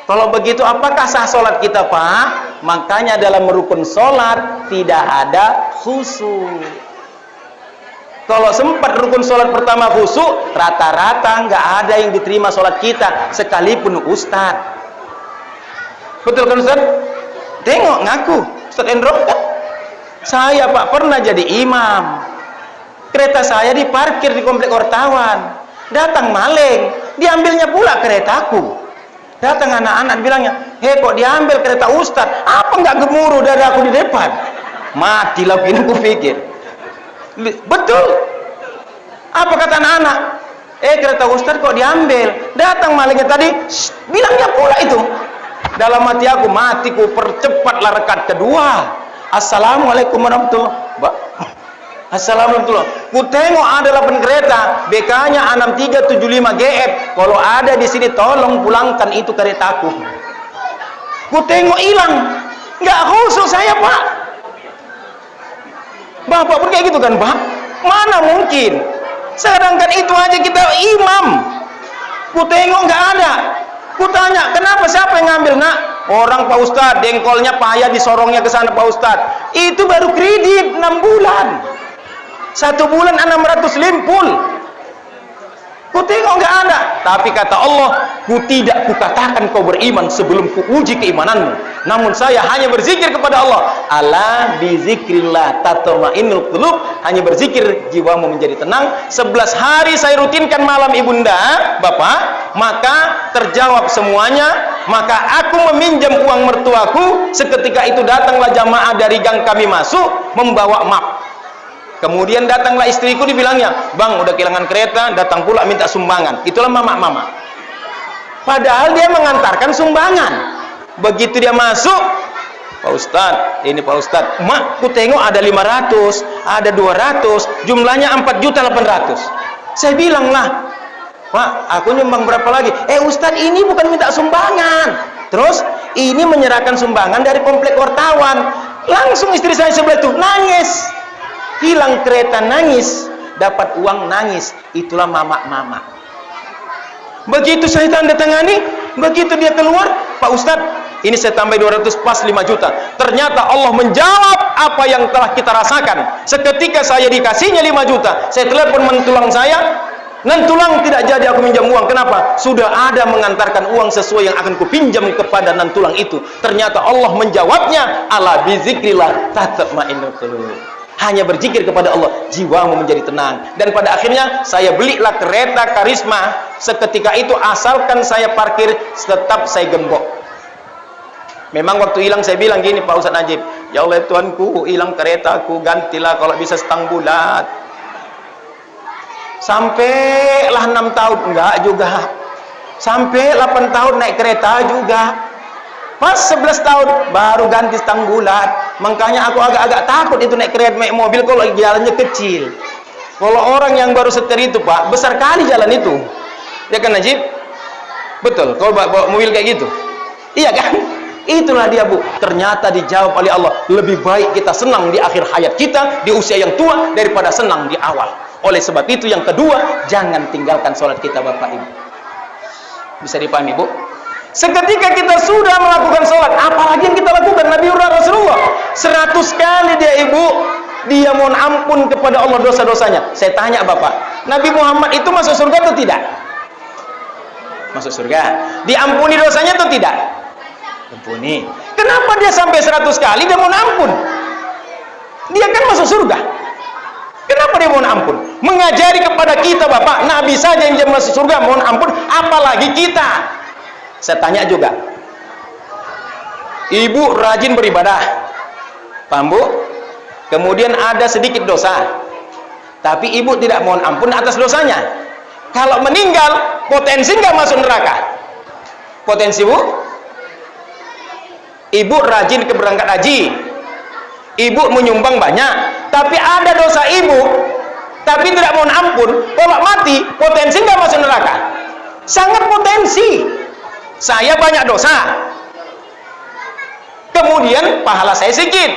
Kalau begitu apakah sah sholat kita, Pak? Makanya dalam rukun sholat tidak ada khusyuk. Kalau sempat rukun sholat pertama khusyuk, rata-rata nggak ada yang diterima sholat kita, sekalipun Ustadz. Betul kan Ustadz? Tengok ngaku Ustadz Endro kan? Saya, Pak, pernah jadi imam. Kereta saya diparkir di komplek wartawan. Datang maling, diambilnya pula keretaku. Datang anak-anak bilangnya, hei kok diambil kereta Ustadz? Apa nggak gemuruh dari aku di depan? Matilah ini ku pikir. Betul. Apa kata anak-anak? Kereta Ustadz kok diambil? Datang malingnya tadi, bilangnya pula itu. Dalam hati aku, matiku percepatlah rakaat kedua. Assalamualaikum warahmatullahi wabarakatuh. Assalamualaikum. Ku tengok ada 8 kereta, BK-nya 6375 GF. Kalau ada di sini tolong pulangkan itu keretaku. Ku tengok hilang. Nggak khusus saya, Pak. Bapak pun kayak gitu kan, Pak? Mana mungkin? Sedangkan itu aja kita imam. Ku tengok nggak ada. Ku tanya, kenapa siapa yang ngambil, Nak? Orang Pak Ustadz, dengkolnya payah disorongnya ke sana Pak Ustadz. Itu baru kredit 6 bulan. 1 bulan 600 limpul. Ku tengok nggak ada. Tapi kata Allah, ku tidak kukatakan kau beriman sebelum ku uji keimananmu. Namun saya hanya berzikir kepada Allah. Ala bizikrillah tatma'innul qulub. Hanya berzikir jiwamu menjadi tenang. 11 hari saya rutinkan malam ibunda, Bapak, maka terjawab semuanya. Maka aku meminjam uang mertuaku. Seketika itu datanglah jamaah dari gang kami masuk membawa map. Kemudian datanglah istriku, dibilangnya, Bang, udah kehilangan kereta, datang pula minta sumbangan. Itulah mama-mama. Padahal dia mengantarkan sumbangan. Begitu dia masuk, Pak Ustadz, ini Pak Ustadz, Mak, ku tengok ada 500, ada 200, jumlahnya 4.800.000. Saya bilang lah, Pak, aku nyumbang berapa lagi? Ustadz, ini bukan minta sumbangan. Terus, ini menyerahkan sumbangan dari komplek wartawan. Langsung istri saya sebelah itu nangis. Hilang kereta nangis, dapat uang nangis. Itulah mama-mama. Begitu saya tanda tangani, begitu dia keluar, Pak Ustadz, ini saya tambah 200 pas 5 juta. Ternyata Allah menjawab apa yang telah kita rasakan. Seketika saya dikasihnya 5 juta, saya telepon mentulang saya, Nantulang tidak jadi aku minjam uang. Kenapa? Sudah ada mengantarkan uang sesuai yang akan kupinjam kepada nantulang itu. Ternyata Allah menjawabnya, ala bizikrillah tatma'innul qulub. Hanya berzikir kepada Allah, jiwamu menjadi tenang. Dan pada akhirnya saya belilah kereta Karisma. Seketika itu asalkan saya parkir, tetap saya gembok. Memang waktu hilang saya bilang gini, Pak Ustadz Najib, ya Allah Tuanku, hilang keretaku, gantilah kalau bisa setang bulat. Sampailah 6 tahun, enggak juga. Sampai 8 tahun naik kereta juga. Pas 11 tahun baru ganti setang bulat. Makanya aku agak-agak takut itu naik kereta, naik mobil kalau jalannya kecil. Kalau orang yang baru setir itu Pak, besar kali jalan itu. Ya kan Najib? Betul, kalau bawa mobil kayak gitu. Iya kan? Itulah dia Bu. Ternyata dijawab oleh Allah, lebih baik kita senang di akhir hayat kita, di usia yang tua, daripada senang di awal. Oleh sebab itu yang kedua, jangan tinggalkan sholat kita Bapak Ibu. Bisa dipahami Bu? Seketika kita sudah melakukan sholat, apalagi yang kita lakukan? Nabi Rasulullah 100 kali dia Ibu, dia mohon ampun kepada Allah dosa-dosanya. Saya tanya Bapak, Nabi Muhammad itu masuk surga atau tidak? Masuk surga. Diampuni dosanya atau tidak? Ampuni. Kenapa dia sampai 100 kali dia mohon ampun? Dia kan masuk surga. Kenapa dia mohon ampun? Mengajari kepada kita Bapak, Nabi saja yang masuk surga mohon ampun, apalagi kita. Saya tanya juga, ibu rajin beribadah, paham Bu? Kemudian ada sedikit dosa, tapi ibu tidak mohon ampun atas dosanya. Kalau meninggal, potensi nggak masuk neraka? Potensi Bu? Ibu rajin ke berangkat haji, ibu menyumbang banyak, tapi ada dosa ibu, tapi tidak mohon ampun, kalau mati, potensi nggak masuk neraka? Sangat potensi. Saya banyak dosa, kemudian pahala saya sedikit,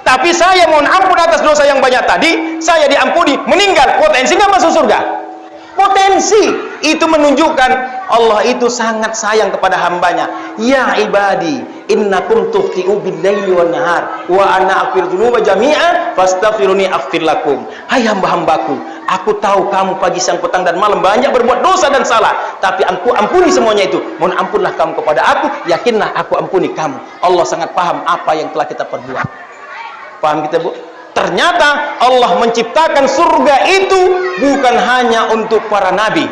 tapi saya mohon ampun atas dosa yang banyak tadi, saya diampuni, meninggal, potensi nggak masuk surga? Potensi. Itu menunjukkan Allah itu sangat sayang kepada hambanya. Ya ibadi, innakum tukhti'u bil-laili wan nahar wa ana aghfiru dzunuba jami'a fastaghfiruni aghfir lakum. Hai hamba-hambaku, aku tahu kamu pagi, siang, petang dan malam banyak berbuat dosa dan salah, tapi aku ampuni semuanya itu. Mohon ampunlah kamu kepada aku, yakinlah aku ampuni kamu. Allah sangat paham apa yang telah kita perbuat. Paham kita Bu? Ternyata Allah menciptakan surga itu bukan hanya untuk para nabi,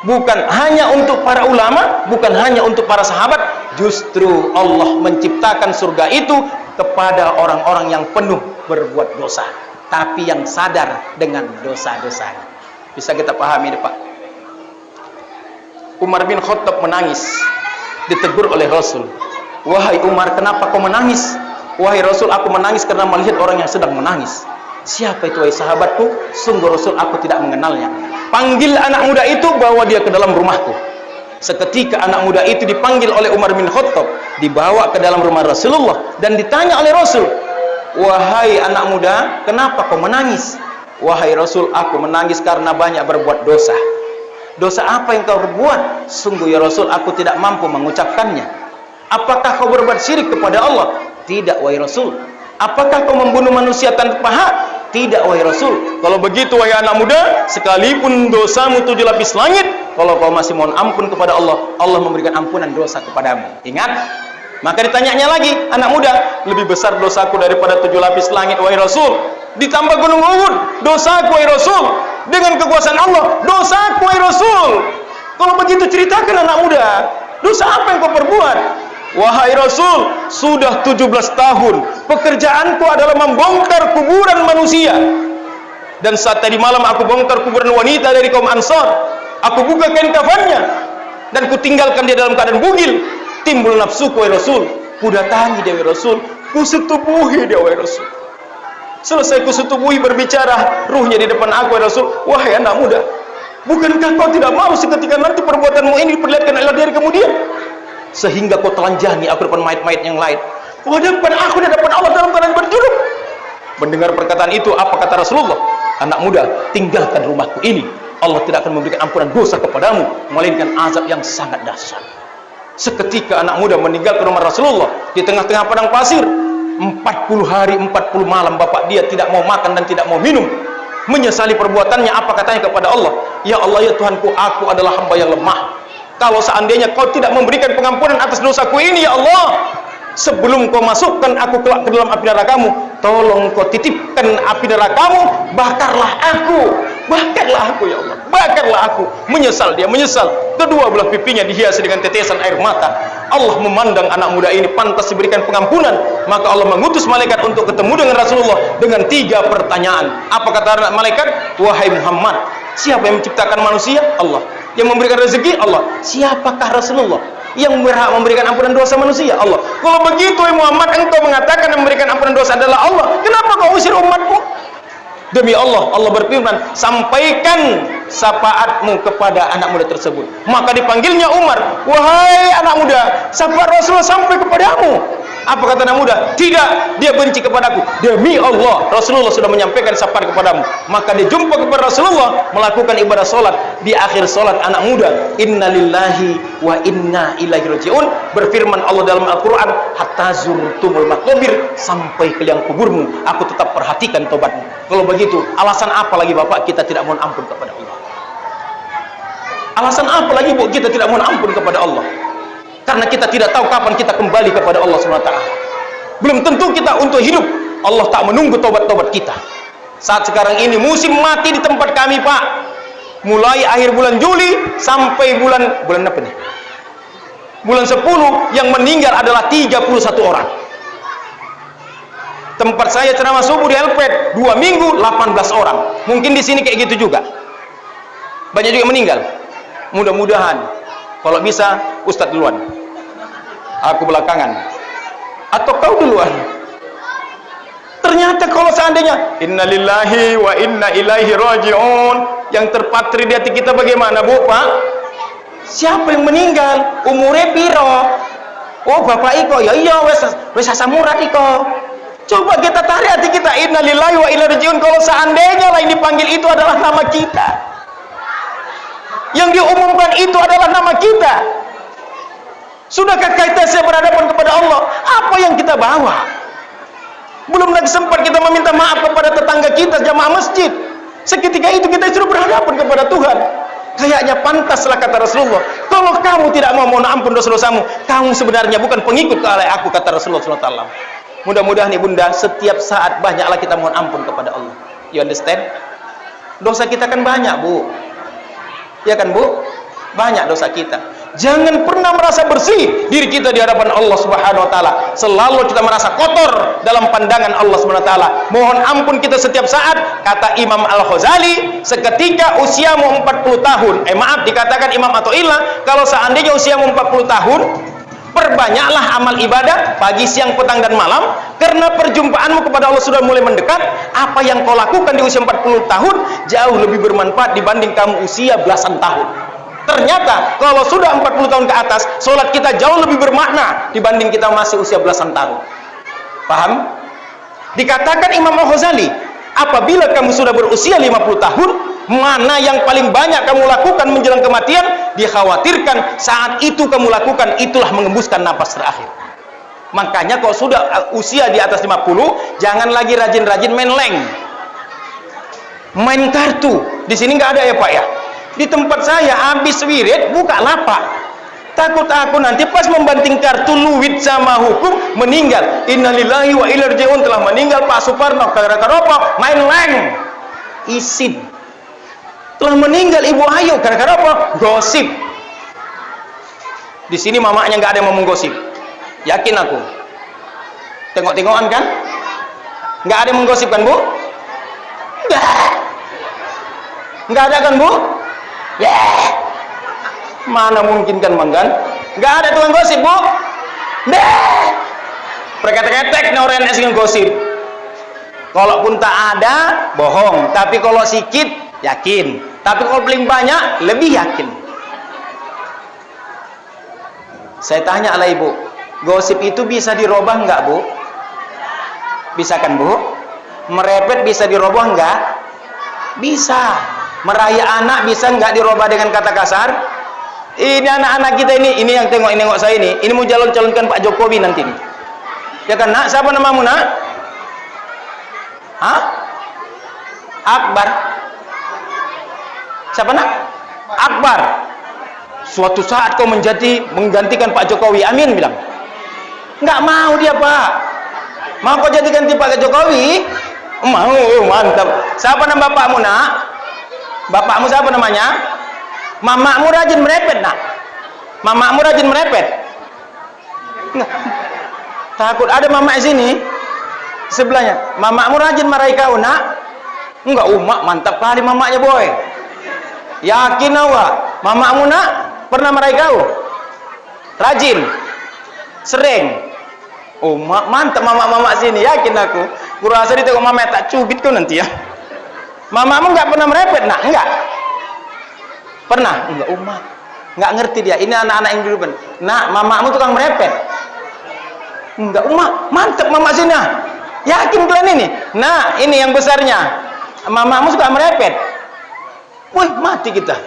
bukan hanya untuk para ulama, bukan hanya untuk para sahabat. Justru Allah menciptakan surga itu kepada orang-orang yang penuh berbuat dosa, tapi yang sadar dengan dosa-dosanya. Bisa kita pahami Pak? Umar bin Khattab menangis, ditegur oleh Rasul. Wahai Umar, kenapa kau menangis? Wahai Rasul, aku menangis karena melihat orang yang sedang menangis. Siapa itu wahai sahabatku? Sungguh Rasul, aku tidak mengenalnya. Panggil anak muda itu, bawa dia ke dalam rumahku. Seketika anak muda itu dipanggil oleh Umar bin Khattab, dibawa ke dalam rumah Rasulullah dan ditanya oleh Rasul, wahai anak muda, kenapa kau menangis? Wahai Rasul, aku menangis karena banyak berbuat dosa. Dosa apa yang kau berbuat? Sungguh ya Rasul, aku tidak mampu mengucapkannya. Apakah kau berbuat syirik kepada Allah? Tidak wahai Rasul. Apakah kau membunuh manusia tanpa hak? Tidak wahai Rasul. Kalau begitu wahai anak muda, sekalipun dosamu 7 lapis langit, kalau kau masih mohon ampun kepada Allah, Allah memberikan ampunan dosa kepadamu. Ingat? Maka ditanyanya lagi, anak muda, lebih besar dosaku daripada 7 lapis langit wahai Rasul. Ditambah gunung Uhud, dosaku wahai Rasul. Dengan kekuasaan Allah, dosaku wahai Rasul. Kalau begitu ceritakan anak muda, dosa apa yang kau perbuat? Wahai Rasul, sudah 17 tahun pekerjaanku adalah membongkar kuburan manusia. Dan saat tadi malam aku bongkar kuburan wanita dari kaum Ansar. Aku buka kain kafannya dan kutinggalkan dia dalam keadaan bugil. Timbul nafsuku wahai Rasul, kudatangi dia wahai Rasul, kusetubuhi dia wahai Rasul. Selesai kusetubuhi berbicara ruhnya di depan aku wahai Rasul. Wahai anak muda, bukankah kau tidak mau seketika nanti perbuatanmu ini diperlihatkan oleh diri kemudian, sehingga kau telanjangi aku depan mayat-mayat yang lain? Kau depan aku di depan Allah dalam keadaan berjuluk. Mendengar perkataan itu, apa kata Rasulullah? Anak muda, tinggalkan rumahku ini. Allah tidak akan memberikan ampunan dosa kepadamu, melainkan azab yang sangat dahsyat. Seketika anak muda meninggalkan rumah Rasulullah di tengah-tengah padang pasir. 40 hari 40 malam bapak dia tidak mau makan dan tidak mau minum. Menyesali perbuatannya. Apa katanya kepada Allah? Ya Allah, ya Tuhanku, aku adalah hamba yang lemah. Kalau seandainya kau tidak memberikan pengampunan atas dosaku ini ya Allah, sebelum kau masukkan aku kelak ke dalam api nerakamu, tolong kau titipkan api nerakamu, bakarlah aku ya Allah, bakarlah aku. Menyesal dia, menyesal. Kedua belah pipinya dihiasi dengan tetesan air mata. Allah memandang anak muda ini pantas diberikan pengampunan, maka Allah mengutus malaikat untuk ketemu dengan Rasulullah dengan 3 pertanyaan. Apa kata malaikat? Wahai Muhammad, siapa yang menciptakan manusia? Allah. Yang memberikan rezeki? Allah. Siapakah Rasulullah? yang berhak memberikan ampunan dosa manusia? Allah. Kalau begitu Muhammad, engkau mengatakan memberikan ampunan dosa adalah Allah, kenapa kau usir umatmu? Demi Allah, Allah berfirman, sampaikan syafaatmu kepada anak muda tersebut. Maka dipanggilnya Umar, wahai anak muda, syafaat Rasulullah sampai kepadamu. Apa kata anak muda? Tidak, dia benci kepadaku. Demi Allah, Rasulullah sudah menyampaikan syafaat kepadamu. Maka dia jumpa kepada Rasulullah, melakukan ibadah solat. Di akhir solat anak muda, inna lillahi wa inna ilaihi raji'un, berfirman Allah dalam Al-Quran, hatta zurtumul maqabir, sampai ke liang kuburmu aku tetap perhatikan tobatmu. Kalau begitu, alasan apa lagi Bapak kita tidak mohon ampun kepada Allah? Alasan apa lagi Bu kita tidak mohon ampun kepada Allah? Karena kita tidak tahu kapan kita kembali kepada Allah SWT. Belum tentu kita untuk hidup, Allah tak menunggu tobat-tobat kita. Saat sekarang ini musim mati di tempat kami Pak, mulai akhir bulan Juli sampai bulan apa nih? Bulan 10 yang meninggal adalah 31 orang. Tempat saya ceramah subuh di Elpet 2 minggu 18 orang. Mungkin di sini kayak gitu juga. Banyak juga meninggal. Mudah-mudahan kalau bisa Ustadz duluan, aku belakangan, atau kau duluan. Ternyata kalau seandainya innalillahi wa inna ilaihi raji'un, yang terpatri di hati kita bagaimana Bu Pak? Siapa yang meninggal? Umure piro? Oh Bapak iko, ya iya wes samurat iko. Coba kita tarik hati kita, innalillahi wa inna ilaihi raji'un. Kalau seandainya lah yang dipanggil itu adalah nama kita, yang diumumkan itu adalah nama kita, sudahkah kita siap berhadapan kepada Allah? Apa yang kita bawa? Belum lagi sempat kita meminta maaf kepada tetangga kita jamaah masjid, seketika itu kita sudah berhadapan kepada Tuhan. Kayaknya pantaslah kata Rasulullah, kalau kamu tidak mau mohon ampun dosa-dosamu, kamu sebenarnya bukan pengikut oleh aku, kata Rasulullah SAW. Mudah-mudahan Ibunda setiap saat banyaklah kita mohon ampun kepada Allah. You understand? Dosa kita kan banyak Bu, ya kan Bu? Banyak dosa kita. Jangan pernah merasa bersih diri kita di hadapan Allah Subhanahu wa taala. Selalu kita merasa kotor dalam pandangan Allah Subhanahu wa taala. Mohon ampun kita setiap saat. Kata Imam Al-Ghazali, seketika usiamu 40 tahun, dikatakan Imam Athaillah, kalau seandainya usiamu 40 tahun, perbanyaklah amal ibadah pagi, siang, petang dan malam, karena perjumpaanmu kepada Allah sudah mulai mendekat. Apa yang kau lakukan di usia 40 tahun jauh lebih bermanfaat dibanding kamu usia belasan tahun. Ternyata kalau sudah 40 tahun ke atas, sholat kita jauh lebih bermakna dibanding kita masih usia belasan tahun. Paham? Dikatakan Imam Al-Ghazali, apabila kamu sudah berusia 50 tahun, mana yang paling banyak kamu lakukan menjelang kematian? Dikhawatirkan saat itu kamu lakukan, itulah mengembuskan napas terakhir. Makanya kalau sudah usia di atas 50, jangan lagi rajin-rajin main leng, main kartu. Di sini nggak ada ya Pak ya? Di tempat saya habis wirid buka lapak, takut aku nanti pas membanting kartu luwit sama hukum meninggal. Innalillahi wa inna ilaihi raji'un, telah meninggal Pak Suparno gara-gara apa? Main leng. Isin. Telah meninggal Ibu Ayu gara-gara apa? Gosip. Di sini mamanya nggak ada yang ngomong gosip, yakin aku. Tengok-tengokan kan? Nggak ada yang menggosip kan Bu? Nggak ada kan Bu? Mana mungkin kan Manggan? Nggak ada tukang gosip Bu. Perketek-ketek orang yang gosip. Kalaupun tak ada, bohong. Tapi kalau sikit, yakin. Tapi kalau paling banyak, lebih yakin. Saya tanya lah Ibu, gosip itu bisa dirubah nggak Bu? Bisa kan Bu? Merepet bisa dirubah nggak? Bisa. Meraya anak bisa nggak dirubah dengan kata kasar? Ini anak-anak kita ini yang tengok saya ini mau calonkan Pak Jokowi nanti nih. Ya kan Nak? Siapa namamu Nak? Hah? Akbar. Siapa Nak? Akbar. Suatu saat kau menggantikan Pak Jokowi, amin bilang. Nggak mau dia Pak. Mau kau jadi ganti Pak Jokowi? Mau, mantap. Siapa nama bapakmu Nak? Bapakmu siapa namanya? Mamakmu rajin merepet Nak. Mamakmu rajin merepet. Nggak. Takut ada mamak sini sebelahnya. Mamakmu rajin marahi kau Nak? Enggak, mak mantap kali mamaknya boy. Yakin awak? Mamakmu Nak pernah marahi kau? Rajin. Sering. Oh, mantap mama-mama sini, yakin aku. Kurasa di tengok mama tak cubit kau nanti ya. Mamamu nggak pernah merepet, nak? Enggak. Pernah? Enggak, Mak. Nggak ngerti dia. Ini anak-anak yang dulu kan. Nak, mamamu tukang merepet. Enggak, Mak. Mantap mama sini. Yakin kalian ini? Nah, ini yang besarnya. Mamamu suka merepet. Wih, mati kita.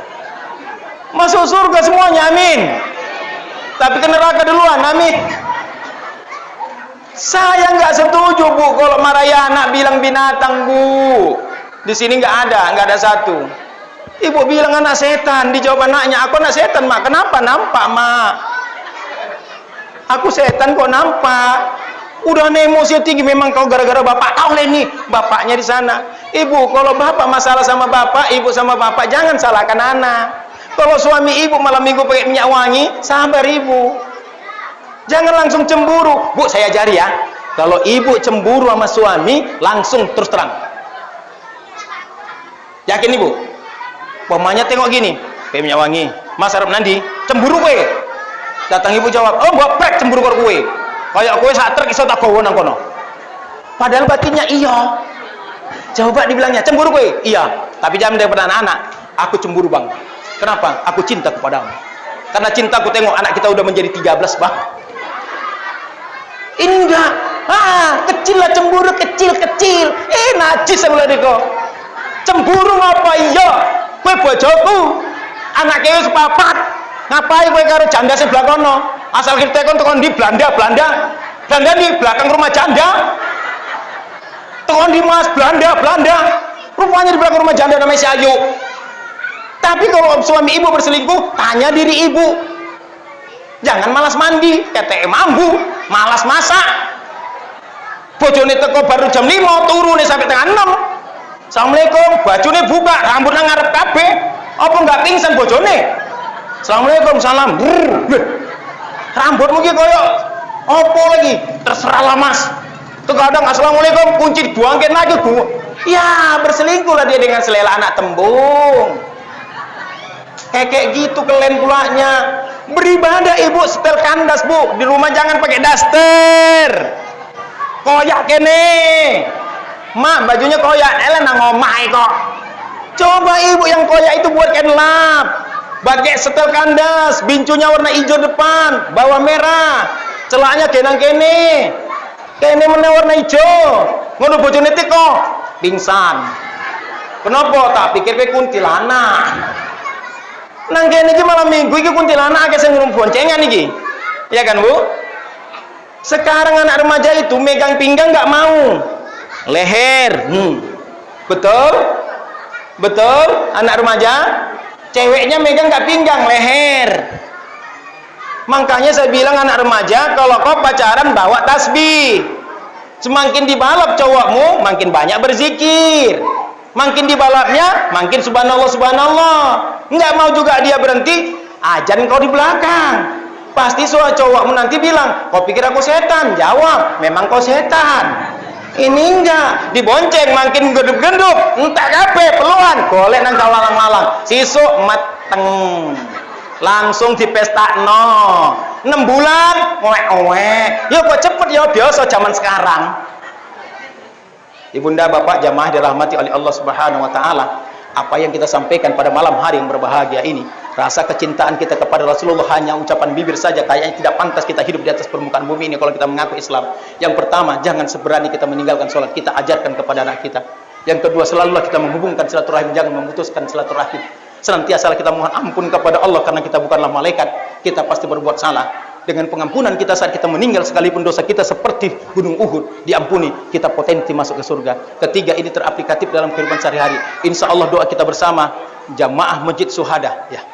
Masuk surga semuanya, amin. Tapi ke neraka duluan, amin. Saya nggak setuju, Bu, kalau marahi anak bilang binatang, Bu. Di sini nggak ada satu. Ibu bilang anak setan, dijawab anaknya, aku anak setan, Mak. Kenapa? Nampak, Mak. Aku setan kok nampak. Udah emosi tinggi, memang kau gara-gara bapak kau nih, bapaknya di sana. Ibu, kalau bapak masalah sama bapak, ibu sama bapak, jangan salahkan anak. Kalau suami ibu malam minggu pakai minyak wangi, sabar ibu. Jangan langsung cemburu. Bu, saya ajari ya. Kalau ibu cemburu sama suami, langsung terus terang. Yakin ibu? Pemanya tengok gini, pakai minyak wangi. Mas Arab nanti cemburu gue. Datang ibu jawab, oh bapak cemburu kor gue. Kayak gue saat truk iso tak gowo nang kono. Padahal batinnya iya. Coba dibilangnya cemburu gue. Iya, tapi jangan daripada anak-anak. Aku cemburu, Bang. Kenapa? Aku cinta kepadamu. Karena cintaku tengok anak kita udah menjadi 13, Bang. Ini enggak. Kecil lah cemburu, kecil-kecil. Najis sebelah deko. Cemburu ngapa iya? Kowe bojoku. Anak kowe sepapat. Ngapain kowe karo janda sebelah kono? Asal kita kon di Belanda di belakang rumah janda. Tekon di Mas Belanda. Rupanya di belakang rumah janda namanya si Ayu. Tapi kalau suami ibu berselingkuh, tanya diri ibu. Jangan malas mandi, TTM mambu, malas masak. Bojone teko baru jam 5, turu nih sampai tengah 6. Assalamualaikum, bajune buka, rambut nang ngarep kabeh. Apa enggak pingsan bojone? Assalamualaikum, salam. Rambutmu ki koyo opo lagi? Terserahlah, Mas. Terkadang assalamualaikum, kunci dibuangkan lagi, Bu. Ya, berselingkuhlah dia dengan selela anak tembung. Kayak gitu kalian pulanya. Beribadah ibu setel kandas, Bu. Di rumah jangan pakai daster. Koyak kene. Mak, bajunya koyak. Nang omah kok. Coba ibu yang koyak itu buatkan lap. Pakai setel kandas, bincunya warna hijau depan, bawah merah. Celaknya genang kene. Kene mana warna hijau. Ngono bojone teko pingsan. Kenapa? Tak pikir pe kuntilanak. Nang kene iki malam minggu iki kuntilanak akeh sing ngrum boncengan iki. Ya kan, Bu? Sekarang anak remaja itu megang pinggang nggak mau. Leher. Betul? Betul? Anak remaja ceweknya megang nggak pinggang, leher. Makanya saya bilang anak remaja, kalau kau pacaran bawa tasbih. Semakin dibalap cowokmu, makin banyak berzikir. Makin dibalapnya, makin subhanallah subhanallah. Nggak mau juga dia berhenti, ajan kau di belakang. Pasti soal cowokmu nanti bilang, kau pikir aku setan? Jawab, memang kau setan. Ini enggak, dibonceng makin genduk-genduk, entah kape peluan, golek nang lalang-lalang, sisuk mateng, langsung dipestakno. 6 bulan, ngowek-ngowek. Ya kok cepet ya, biasa zaman sekarang. Ibunda bapak jamaah dirahmati oleh Allah Subhanahu wa taala. Apa yang kita sampaikan pada malam hari yang berbahagia ini, rasa kecintaan kita kepada Rasulullah hanya ucapan bibir saja, kayaknya tidak pantas kita hidup di atas permukaan bumi ini kalau kita mengaku Islam. Yang pertama, jangan seberani kita meninggalkan sholat, kita ajarkan kepada anak kita. Yang kedua, selalulah kita menghubungkan silaturahim, jangan memutuskan silaturahim. Senantiasa kita mohon ampun kepada Allah karena kita bukanlah malaikat, kita pasti berbuat salah. Dengan pengampunan kita saat kita meninggal, sekalipun dosa kita seperti gunung Uhud diampuni, kita potensi masuk ke surga. Ketiga, ini teraplikatif dalam kehidupan sehari-hari. Insya Allah doa kita bersama jamaah Masjid Syuhada ya,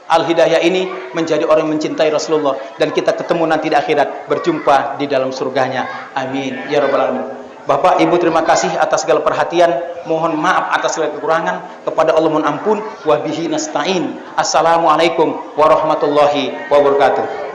Al-Hidayah ini menjadi orang yang mencintai Rasulullah, dan kita ketemu nanti di akhirat, berjumpa di dalam surganya. Amin ya rabbal alamin. Bapak Ibu, terima kasih atas segala perhatian. Mohon maaf atas segala kekurangan. Kepada Allah mohon ampun. Wa bihi nasta'in. Assalamualaikum warahmatullahi wabarakatuh.